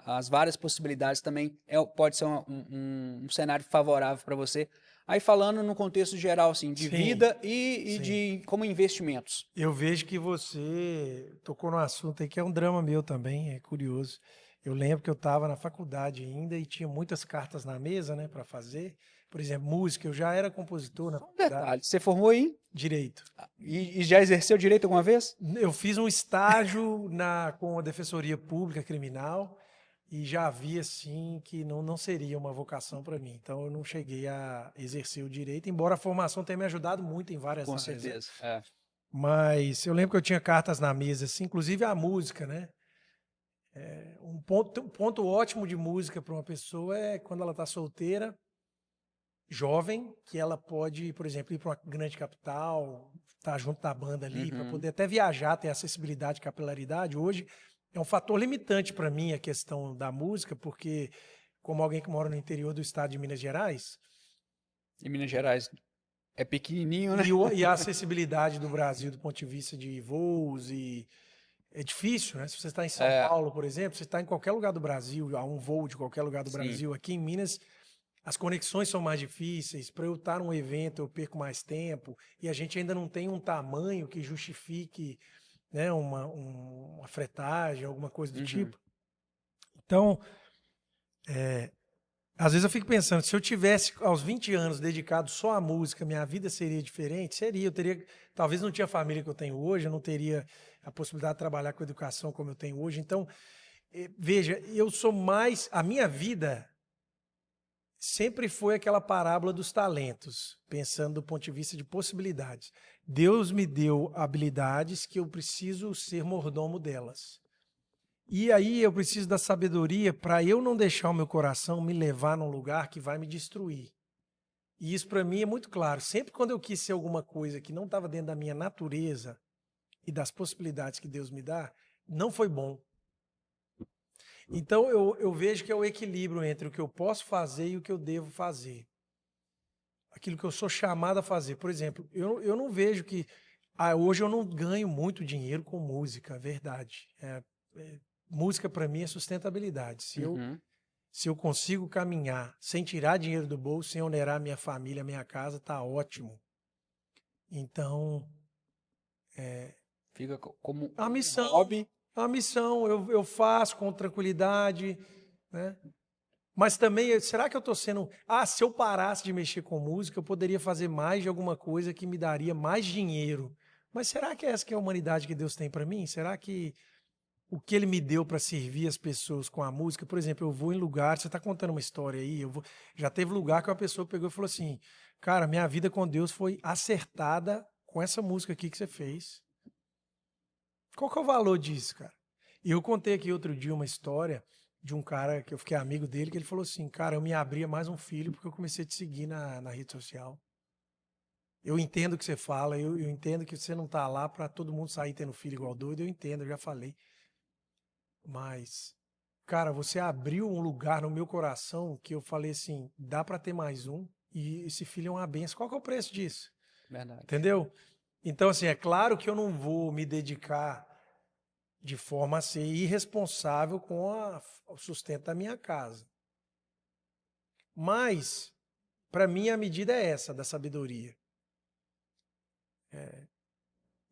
as várias possibilidades também pode ser um cenário favorável para você. Aí falando no contexto geral, assim, de Sim, vida e sim. de como investimentos. Eu vejo que você tocou no assunto aí que é um drama meu também, é curioso. Eu lembro que eu estava na faculdade ainda e tinha muitas cartas na mesa, né, para fazer. Por exemplo, música, eu já era compositor na faculdade. Detalhe, você formou em Direito. e já exerceu direito alguma vez? Eu fiz um estágio com a Defensoria Pública Criminal e já vi assim que não seria uma vocação para mim. Então eu não cheguei a exercer o direito, embora a formação tenha me ajudado muito em várias Com áreas. Né? certeza. Mas eu lembro que eu tinha cartas na mesa, assim, inclusive a música, né? Um ponto ótimo de música para uma pessoa é quando ela está solteira, jovem, que ela pode, por exemplo, ir para uma grande capital, estar junto da banda ali, para poder até viajar, ter acessibilidade, capilaridade. Hoje é um fator limitante para mim a questão da música, porque como alguém que mora no interior do estado de Minas Gerais... Em Minas Gerais é pequenininho, né? E a acessibilidade do Brasil do ponto de vista de voos é difícil, né? Se você está em São Paulo, por exemplo, você está em qualquer lugar do Brasil, há um voo de qualquer lugar do Brasil. Aqui em Minas, as conexões são mais difíceis. Para eu estar num evento, eu perco mais tempo. E a gente ainda não tem um tamanho que justifique, né, uma fretagem, alguma coisa do tipo. Então, às vezes eu fico pensando, se eu tivesse aos 20 anos dedicado só à música, minha vida seria diferente? Seria. Talvez não tinha a família que eu tenho hoje, eu não teria a possibilidade de trabalhar com educação como eu tenho hoje. Então, veja, a minha vida sempre foi aquela parábola dos talentos, pensando do ponto de vista de possibilidades. Deus me deu habilidades que eu preciso ser mordomo delas. E aí eu preciso da sabedoria para eu não deixar o meu coração me levar num lugar que vai me destruir. E isso para mim é muito claro. Sempre quando eu quis ser alguma coisa que não estava dentro da minha natureza e das possibilidades que Deus me dá, não foi bom. Então eu vejo que é o equilíbrio entre o que eu posso fazer e o que eu devo fazer. Aquilo que eu sou chamado a fazer. Por exemplo, eu não vejo que... hoje eu não ganho muito dinheiro com música, verdade. Música para mim é sustentabilidade. Se eu consigo caminhar sem tirar dinheiro do bolso, sem onerar minha família, minha casa, tá ótimo. Então, fica como a missão, hobby. A missão eu faço com tranquilidade, né? Mas também, será que eu estou sendo... se eu parasse de mexer com música, eu poderia fazer mais de alguma coisa que me daria mais dinheiro. Mas será que é essa que é a humanidade que Deus tem para mim? Será que o que Ele me deu para servir as pessoas com a música... Por exemplo, eu vou em lugares... Você está contando uma história aí, já teve lugar que uma pessoa pegou e falou assim, cara, minha vida com Deus foi acertada com essa música aqui que você fez. Qual que é o valor disso, cara? E eu contei aqui outro dia uma história de um cara que eu fiquei amigo dele, que ele falou assim, cara, eu me abria mais um filho porque eu comecei a te seguir na rede social. Eu entendo o que você fala, eu entendo que você não tá lá para todo mundo sair tendo filho igual doido, eu entendo, eu já falei. Mas, cara, você abriu um lugar no meu coração que eu falei assim, dá para ter mais um e esse filho é uma benção. Qual que é o preço disso? Verdade. Entendeu? Então, assim, é claro que eu não vou me dedicar de forma a ser irresponsável com o sustento da minha casa. Mas, para mim, a medida é essa, da sabedoria.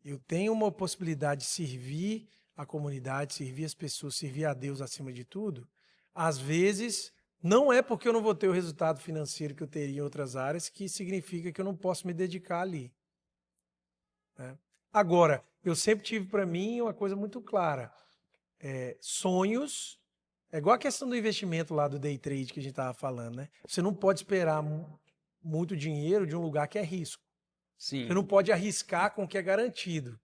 Eu tenho uma possibilidade de servir a comunidade, servir as pessoas, servir a Deus acima de tudo. Às vezes, não é porque eu não vou ter o resultado financeiro que eu teria em outras áreas que significa que eu não posso me dedicar ali. Agora, eu sempre tive para mim uma coisa muito clara. Sonhos, é igual a questão do investimento lá do day trade que a gente estava falando, né? Você não pode esperar muito dinheiro de um lugar que é risco. Sim. Você não pode arriscar com o que é garantido.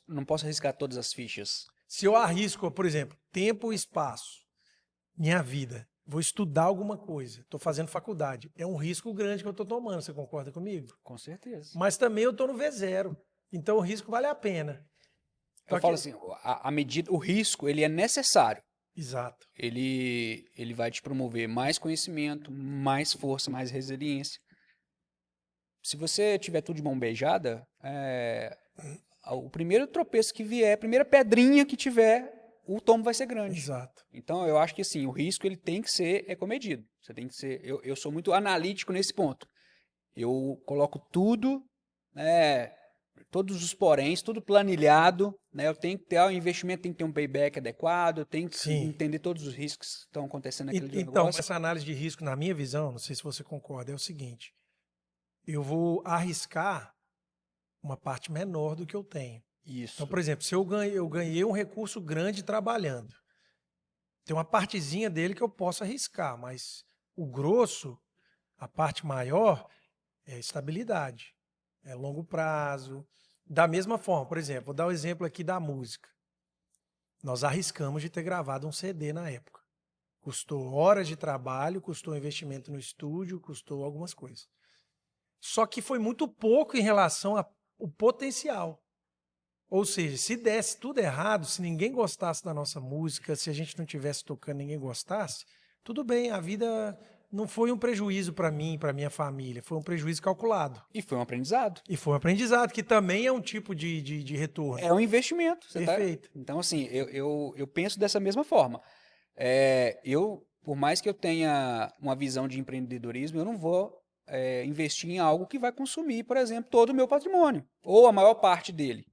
Não posso arriscar todas as fichas. Se eu arrisco, por exemplo, tempo e espaço, minha vida, vou estudar alguma coisa, estou fazendo faculdade. É um risco grande que eu estou tomando, você concorda comigo? Com certeza. Mas também eu estou no V0, então o risco vale a pena. Eu falo assim, a medida, o risco, ele é necessário. Exato. Ele vai te promover mais conhecimento, mais força, mais resiliência. Se você tiver tudo de mão beijada, o primeiro tropeço que vier, a primeira pedrinha que tiver, o tombo vai ser grande. Exato. Então, eu acho que assim, o risco ele tem que ser comedido. Você tem que ser. Eu sou muito analítico nesse ponto. Eu coloco tudo, né, todos os poréns, tudo planilhado. Né, eu tenho que ter o investimento, tem que ter um payback adequado, eu tenho que entender todos os riscos que estão acontecendo naquele então, negócio. essa análise de risco, na minha visão, não sei se você concorda, é o seguinte: eu vou arriscar uma parte menor do que eu tenho. Isso. Então, por exemplo, se eu ganhei um recurso grande trabalhando, tem uma partezinha dele que eu posso arriscar, mas o grosso, a parte maior, é estabilidade, é longo prazo. Da mesma forma, por exemplo, vou dar o exemplo aqui da música. Nós arriscamos de ter gravado um CD na época. Custou horas de trabalho, custou investimento no estúdio, custou algumas coisas. Só que foi muito pouco em relação ao potencial. Ou seja, se desse tudo errado, se ninguém gostasse da nossa música, se a gente não estivesse tocando e ninguém gostasse, tudo bem, a vida não foi um prejuízo para mim, para minha família, foi um prejuízo calculado. E foi um aprendizado. E foi um aprendizado, que também é um tipo de retorno. É um investimento. Perfeito. Então, assim, eu penso dessa mesma forma. Por mais que eu tenha uma visão de empreendedorismo, eu não vou investir em algo que vai consumir, por exemplo, todo o meu patrimônio, ou a maior parte dele.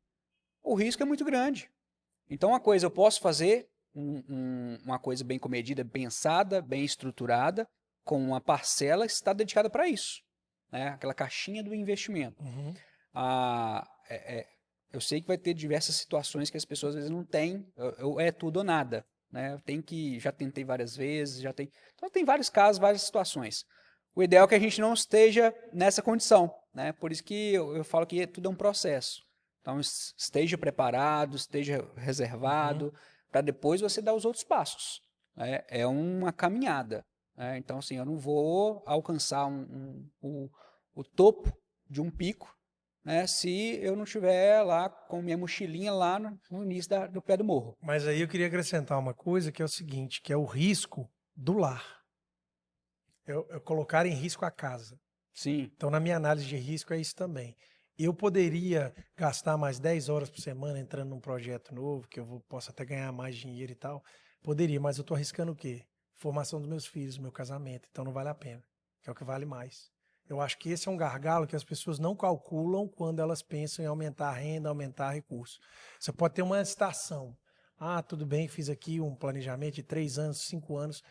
O risco é muito grande. Então, uma coisa, eu posso fazer uma coisa bem comedida, pensada, bem estruturada, com uma parcela que está dedicada para isso. Né? Aquela caixinha do investimento. Uhum. Eu sei que vai ter diversas situações que as pessoas às vezes não têm, é tudo ou nada. Né? Já tentei várias vezes, então tem vários casos, várias situações. O ideal é que a gente não esteja nessa condição. Né? Por isso que eu falo que tudo é um processo. Então, esteja preparado, esteja reservado, para depois você dar os outros passos. Né? É uma caminhada. Né? Então, assim, eu não vou alcançar o topo de um pico, né, se eu não estiver lá com minha mochilinha lá no início do pé do morro. Mas aí eu queria acrescentar uma coisa, que é o seguinte, que é o risco do lar. Eu colocar em risco a casa. Sim. Então, na minha análise de risco, é isso também. Eu poderia gastar mais 10 horas por semana entrando num projeto novo, que posso até ganhar mais dinheiro e tal. Poderia, mas eu estou arriscando o quê? Formação dos meus filhos, meu casamento. Então não vale a pena, que é o que vale mais. Eu acho que esse é um gargalo que as pessoas não calculam quando elas pensam em aumentar a renda, aumentar recurso. Você pode ter uma estação. Tudo bem, fiz aqui um planejamento de 3 anos, 5 anos.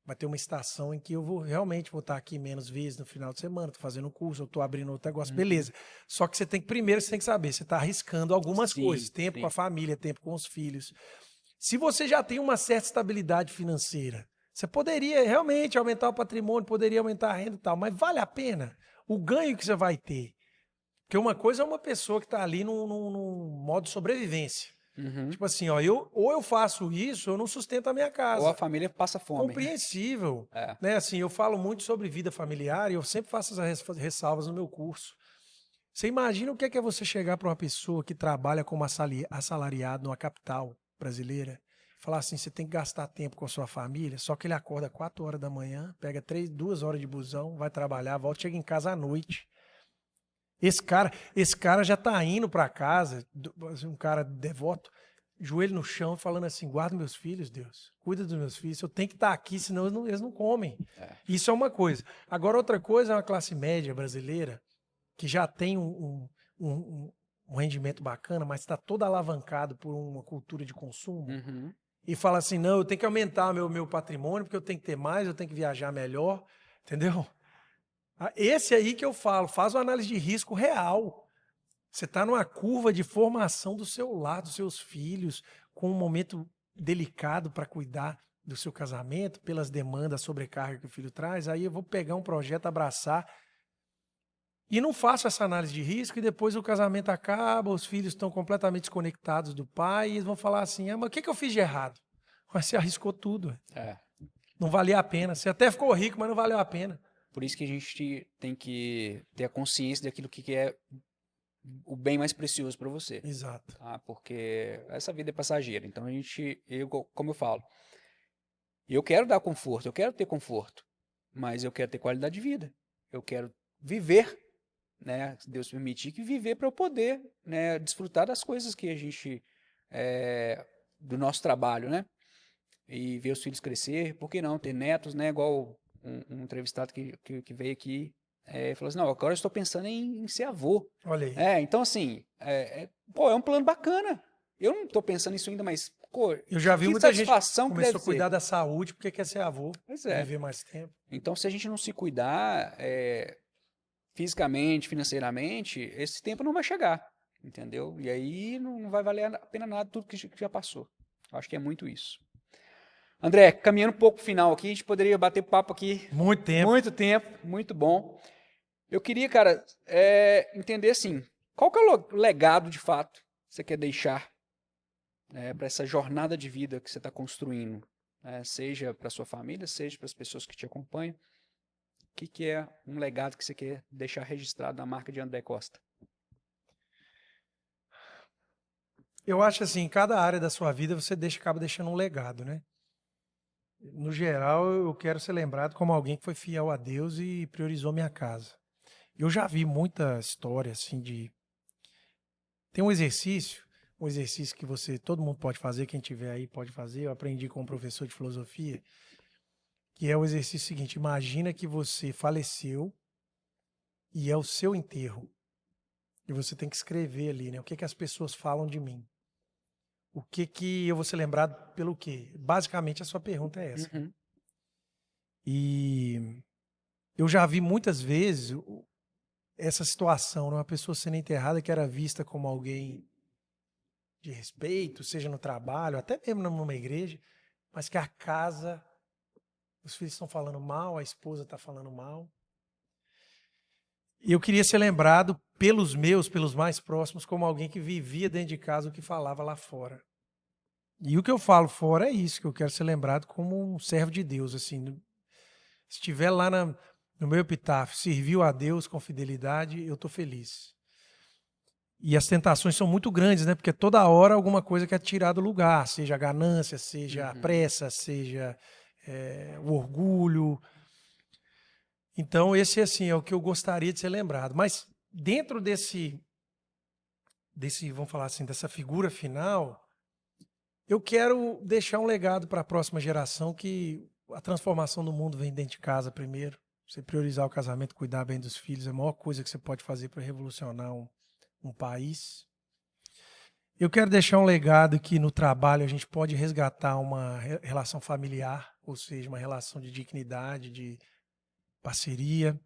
Vai ter uma estação em que eu realmente vou estar aqui menos vezes no final de semana, estou fazendo curso, eu estou abrindo outro negócio, beleza. Só que você tem que saber, você está arriscando algumas coisas, tempo com a família, tempo com os filhos. Se você já tem uma certa estabilidade financeira, você poderia realmente aumentar o patrimônio, poderia aumentar a renda e tal, mas vale a pena o ganho que você vai ter. Porque uma coisa é uma pessoa que está ali num modo de sobrevivência. Tipo assim, ó, ou eu faço isso, eu não sustento a minha casa. Ou a família passa fome. Compreensível. Né? Assim, eu falo muito sobre vida familiar e eu sempre faço essas ressalvas no meu curso. Você imagina o que é você chegar para uma pessoa que trabalha como assalariado numa capital brasileira, falar assim, você tem que gastar tempo com a sua família, só que ele acorda 4 horas da manhã, pega 2 horas de busão, vai trabalhar, volta, chega em casa à noite. Esse cara já tá indo para casa, um cara devoto, joelho no chão, falando assim, guarda meus filhos, Deus, cuida dos meus filhos, eu tenho que estar aqui, senão eles não comem. Isso é uma coisa. Agora, outra coisa é uma classe média brasileira, que já tem um rendimento bacana, mas está todo alavancado por uma cultura de consumo, e fala assim, não, eu tenho que aumentar meu patrimônio, porque eu tenho que ter mais, eu tenho que viajar melhor, entendeu? Esse aí que eu falo, faz uma análise de risco real. Você está numa curva de formação do seu lar, dos seus filhos, com um momento delicado para cuidar do seu casamento, pelas demandas, sobrecarga que o filho traz. Aí eu vou pegar um projeto, abraçar, e não faço essa análise de risco, e depois o casamento acaba, os filhos estão completamente desconectados do pai, e eles vão falar assim, mas o que eu fiz de errado? Mas você arriscou tudo. Não valia a pena. Você até ficou rico, mas não valeu a pena. Por isso que a gente tem que ter a consciência daquilo que é o bem mais precioso para você, Exato. tá? Porque essa vida é passageira. Então como eu falo, eu quero dar conforto, eu quero ter conforto, mas eu quero ter qualidade de vida. Eu quero viver, né? Se Deus permitir, que viver para eu poder, né, desfrutar das coisas que a gente do nosso trabalho, né? E ver os filhos crescer, por que não ter netos, né? Igual um entrevistado que veio aqui falou assim, não, agora eu estou pensando em ser avô. Olha aí. Então assim, pô, é um plano bacana. Eu não estou pensando nisso ainda, mas pô, Eu já vi que muita gente satisfação que começou deve a cuidar ser. da saúde porque quer ser avô, Pois é. viver mais tempo. Então, se a gente não se cuidar fisicamente, financeiramente, esse tempo não vai chegar, entendeu? E aí não vai valer a pena nada tudo que já passou. Acho que é muito isso. André, caminhando um pouco pro final aqui, a gente poderia bater papo aqui Muito tempo. muito tempo, muito bom. Eu queria, cara, entender assim, qual que é o legado de fato que você quer deixar para essa jornada de vida que você está construindo, seja para sua família, seja para as pessoas que te acompanham. O que é um legado que você quer deixar registrado na marca de André Costa? Eu acho assim, em cada área da sua vida você acaba deixando um legado, né? No geral, eu quero ser lembrado como alguém que foi fiel a Deus e priorizou minha casa. Eu já vi muita história assim de... Tem um exercício que todo mundo pode fazer, quem tiver aí pode fazer. Eu aprendi com um professor de filosofia, que é o exercício seguinte: imagina que você faleceu e é o seu enterro. E você tem que escrever ali, né? O que as pessoas falam de mim? O que eu vou ser lembrado pelo quê? Basicamente, a sua pergunta é essa. Uhum. E eu já vi muitas vezes essa situação, né? Uma pessoa sendo enterrada que era vista como alguém de respeito, seja no trabalho, até mesmo numa igreja, mas que a casa, os filhos estão falando mal, a esposa está falando mal. E eu queria ser lembrado pelos mais próximos, como alguém que vivia dentro de casa o que falava lá fora. E o que eu falo fora é isso, que eu quero ser lembrado como um servo de Deus. Assim, se estiver lá no meu epitáfio, serviu a Deus com fidelidade, eu estou feliz. E as tentações são muito grandes, né? Porque toda hora alguma coisa quer tirar do lugar, seja a ganância, seja a pressa, seja o orgulho. Então, esse assim, é o que eu gostaria de ser lembrado. Mas dentro desse, vamos falar assim, dessa figura final, eu quero deixar um legado para a próxima geração, que a transformação do mundo vem dentro de casa primeiro. Você priorizar o casamento, cuidar bem dos filhos, é a maior coisa que você pode fazer para revolucionar um país. Eu quero deixar um legado que no trabalho a gente pode resgatar uma relação familiar, ou seja, uma relação de dignidade, de parceria.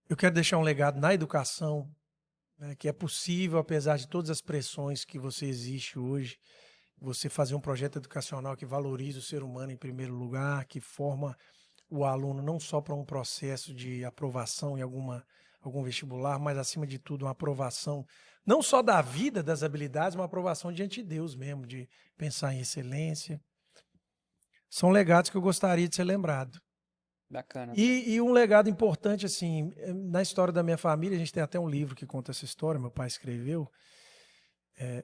Eu quero deixar um legado na educação, né, que é possível, apesar de todas as pressões que você existe hoje, você fazer um projeto educacional que valorize o ser humano em primeiro lugar, que forma o aluno não só para um processo de aprovação em algum vestibular, mas, acima de tudo, uma aprovação não só da vida, das habilidades, uma aprovação diante de Deus mesmo, de pensar em excelência. São legados que eu gostaria de ser lembrado. Bacana. E um legado importante, assim, na história da minha família, a gente tem até um livro que conta essa história, meu pai escreveu.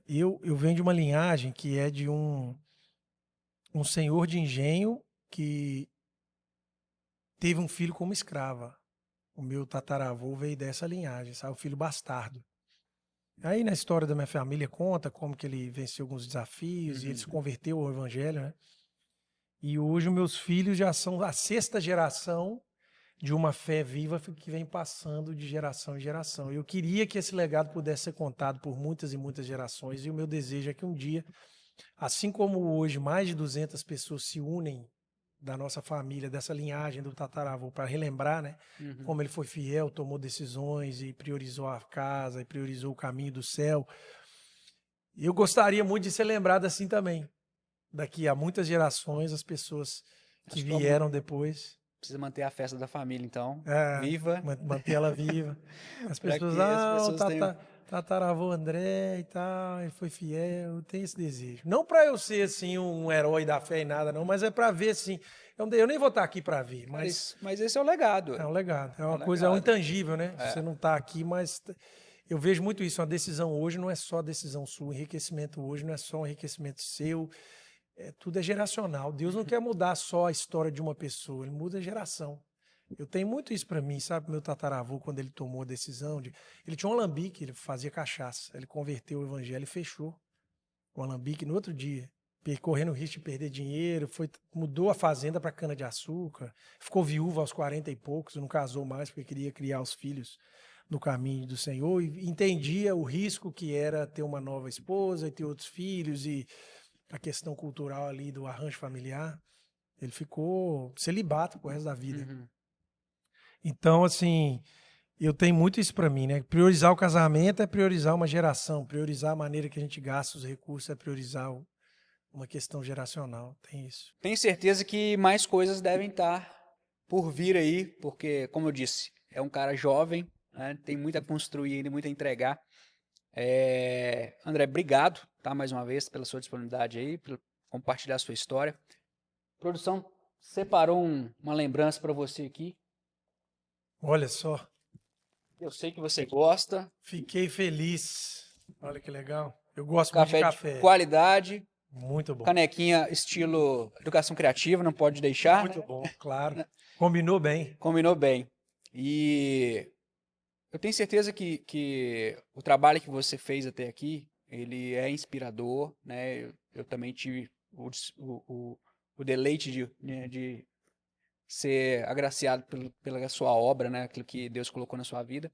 Eu venho de uma linhagem que é de um senhor de engenho que teve um filho como escrava. O meu tataravô veio dessa linhagem, sabe? O filho bastardo. Aí na história da minha família conta como que ele venceu alguns desafios e ele se converteu ao evangelho, né? E hoje meus filhos já são a 6ª geração de uma fé viva que vem passando de geração em geração. Eu queria que esse legado pudesse ser contado por muitas e muitas gerações, e o meu desejo é que um dia, assim como hoje mais de 200 pessoas se unem da nossa família, dessa linhagem do tataravô, para relembrar, né, como ele foi fiel, tomou decisões e priorizou a casa, e priorizou o caminho do céu. Eu gostaria muito de ser lembrado assim também. Daqui a muitas gerações, as pessoas que vieram depois. Precisa manter a festa da família, então, viva. Manter ela viva. As pessoas, as pessoas Tataravô André e tal, ele foi fiel, eu tenho esse desejo. Não para eu ser, assim, um herói da fé e nada, não, mas é para ver, assim, eu nem vou estar aqui para ver, Mas esse é o legado. é um legado, é uma um coisa, é um legado. intangível, né? Você não está aqui, mas eu vejo muito isso, uma decisão hoje não é só decisão sua, enriquecimento hoje não é só um enriquecimento seu, tudo é geracional. Deus não quer mudar só a história de uma pessoa, ele muda a geração. Eu tenho muito isso para mim, sabe? Meu tataravô, quando ele tomou a decisão de... Ele tinha um alambique, ele fazia cachaça. Ele converteu o evangelho e fechou o alambique no outro dia. Correndo o risco de perder dinheiro, mudou a fazenda para cana-de-açúcar, ficou viúvo aos 40 e poucos, não casou mais porque queria criar os filhos no caminho do Senhor e entendia o risco que era ter uma nova esposa e ter outros filhos e a questão cultural ali do arranjo familiar. Ele ficou celibato pro resto da vida. Uhum. Então, assim, eu tenho muito isso para mim, né? Priorizar o casamento é priorizar uma geração, priorizar a maneira que a gente gasta os recursos é priorizar uma questão geracional, tem isso. Tenho certeza que mais coisas devem estar por vir aí, porque, como eu disse, é um cara jovem, né? Tem muito a construir ainda, muito a entregar. André, obrigado, tá, mais uma vez, pela sua disponibilidade aí, por compartilhar a sua história. A produção separou uma lembrança para você aqui. Olha só. Eu sei que você gosta. Fiquei feliz. Olha que legal. Eu gosto Café muito de café. de qualidade. Muito bom. Canequinha estilo educação criativa, não pode deixar. Muito bom, claro. Combinou bem. Combinou bem. E eu tenho certeza que o trabalho que você fez até aqui, ele é inspirador, né? Eu também tive o deleite de ser agraciado pela sua obra, né? Aquilo que Deus colocou na sua vida.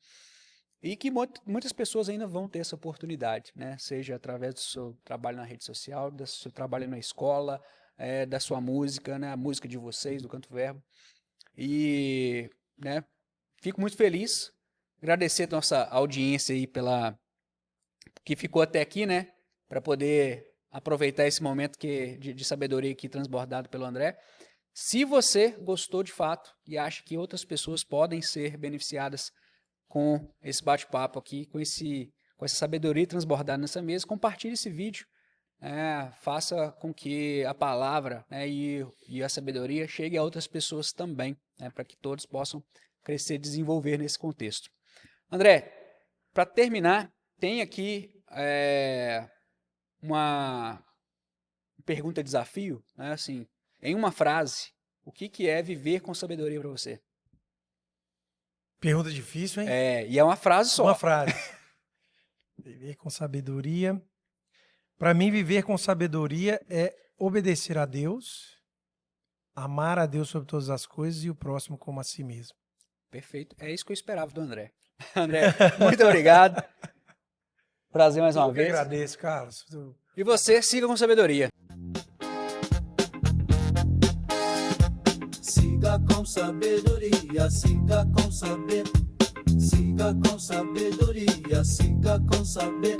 E que muitas pessoas ainda vão ter essa oportunidade, né? Seja através do seu trabalho na rede social, do seu trabalho na escola, da sua música, né? A música de vocês, do Canto Verbo. E, né? Fico muito feliz. Agradecer a nossa audiência aí que ficou até aqui, né? Para poder aproveitar esse momento de sabedoria aqui transbordado pelo André. Se você gostou de fato e acha que outras pessoas podem ser beneficiadas com esse bate-papo aqui, com essa sabedoria transbordada nessa mesa, compartilhe esse vídeo, faça com que a palavra, né, e a sabedoria chegue a outras pessoas também, né, para que todos possam crescer e desenvolver nesse contexto. André, para terminar, tem aqui uma pergunta-desafio, né, assim, em uma frase, o que é viver com sabedoria para você? Pergunta difícil, hein? E é uma frase só. Uma frase. Viver com sabedoria. Para mim, viver com sabedoria é obedecer a Deus, amar a Deus sobre todas as coisas e o próximo como a si mesmo. Perfeito. É isso que eu esperava do André. André, muito obrigado. Prazer mais uma vez. Eu agradeço, Carlos. E você, siga com sabedoria. Siga com sabedoria, siga com saber. Siga com sabedoria, siga com saber.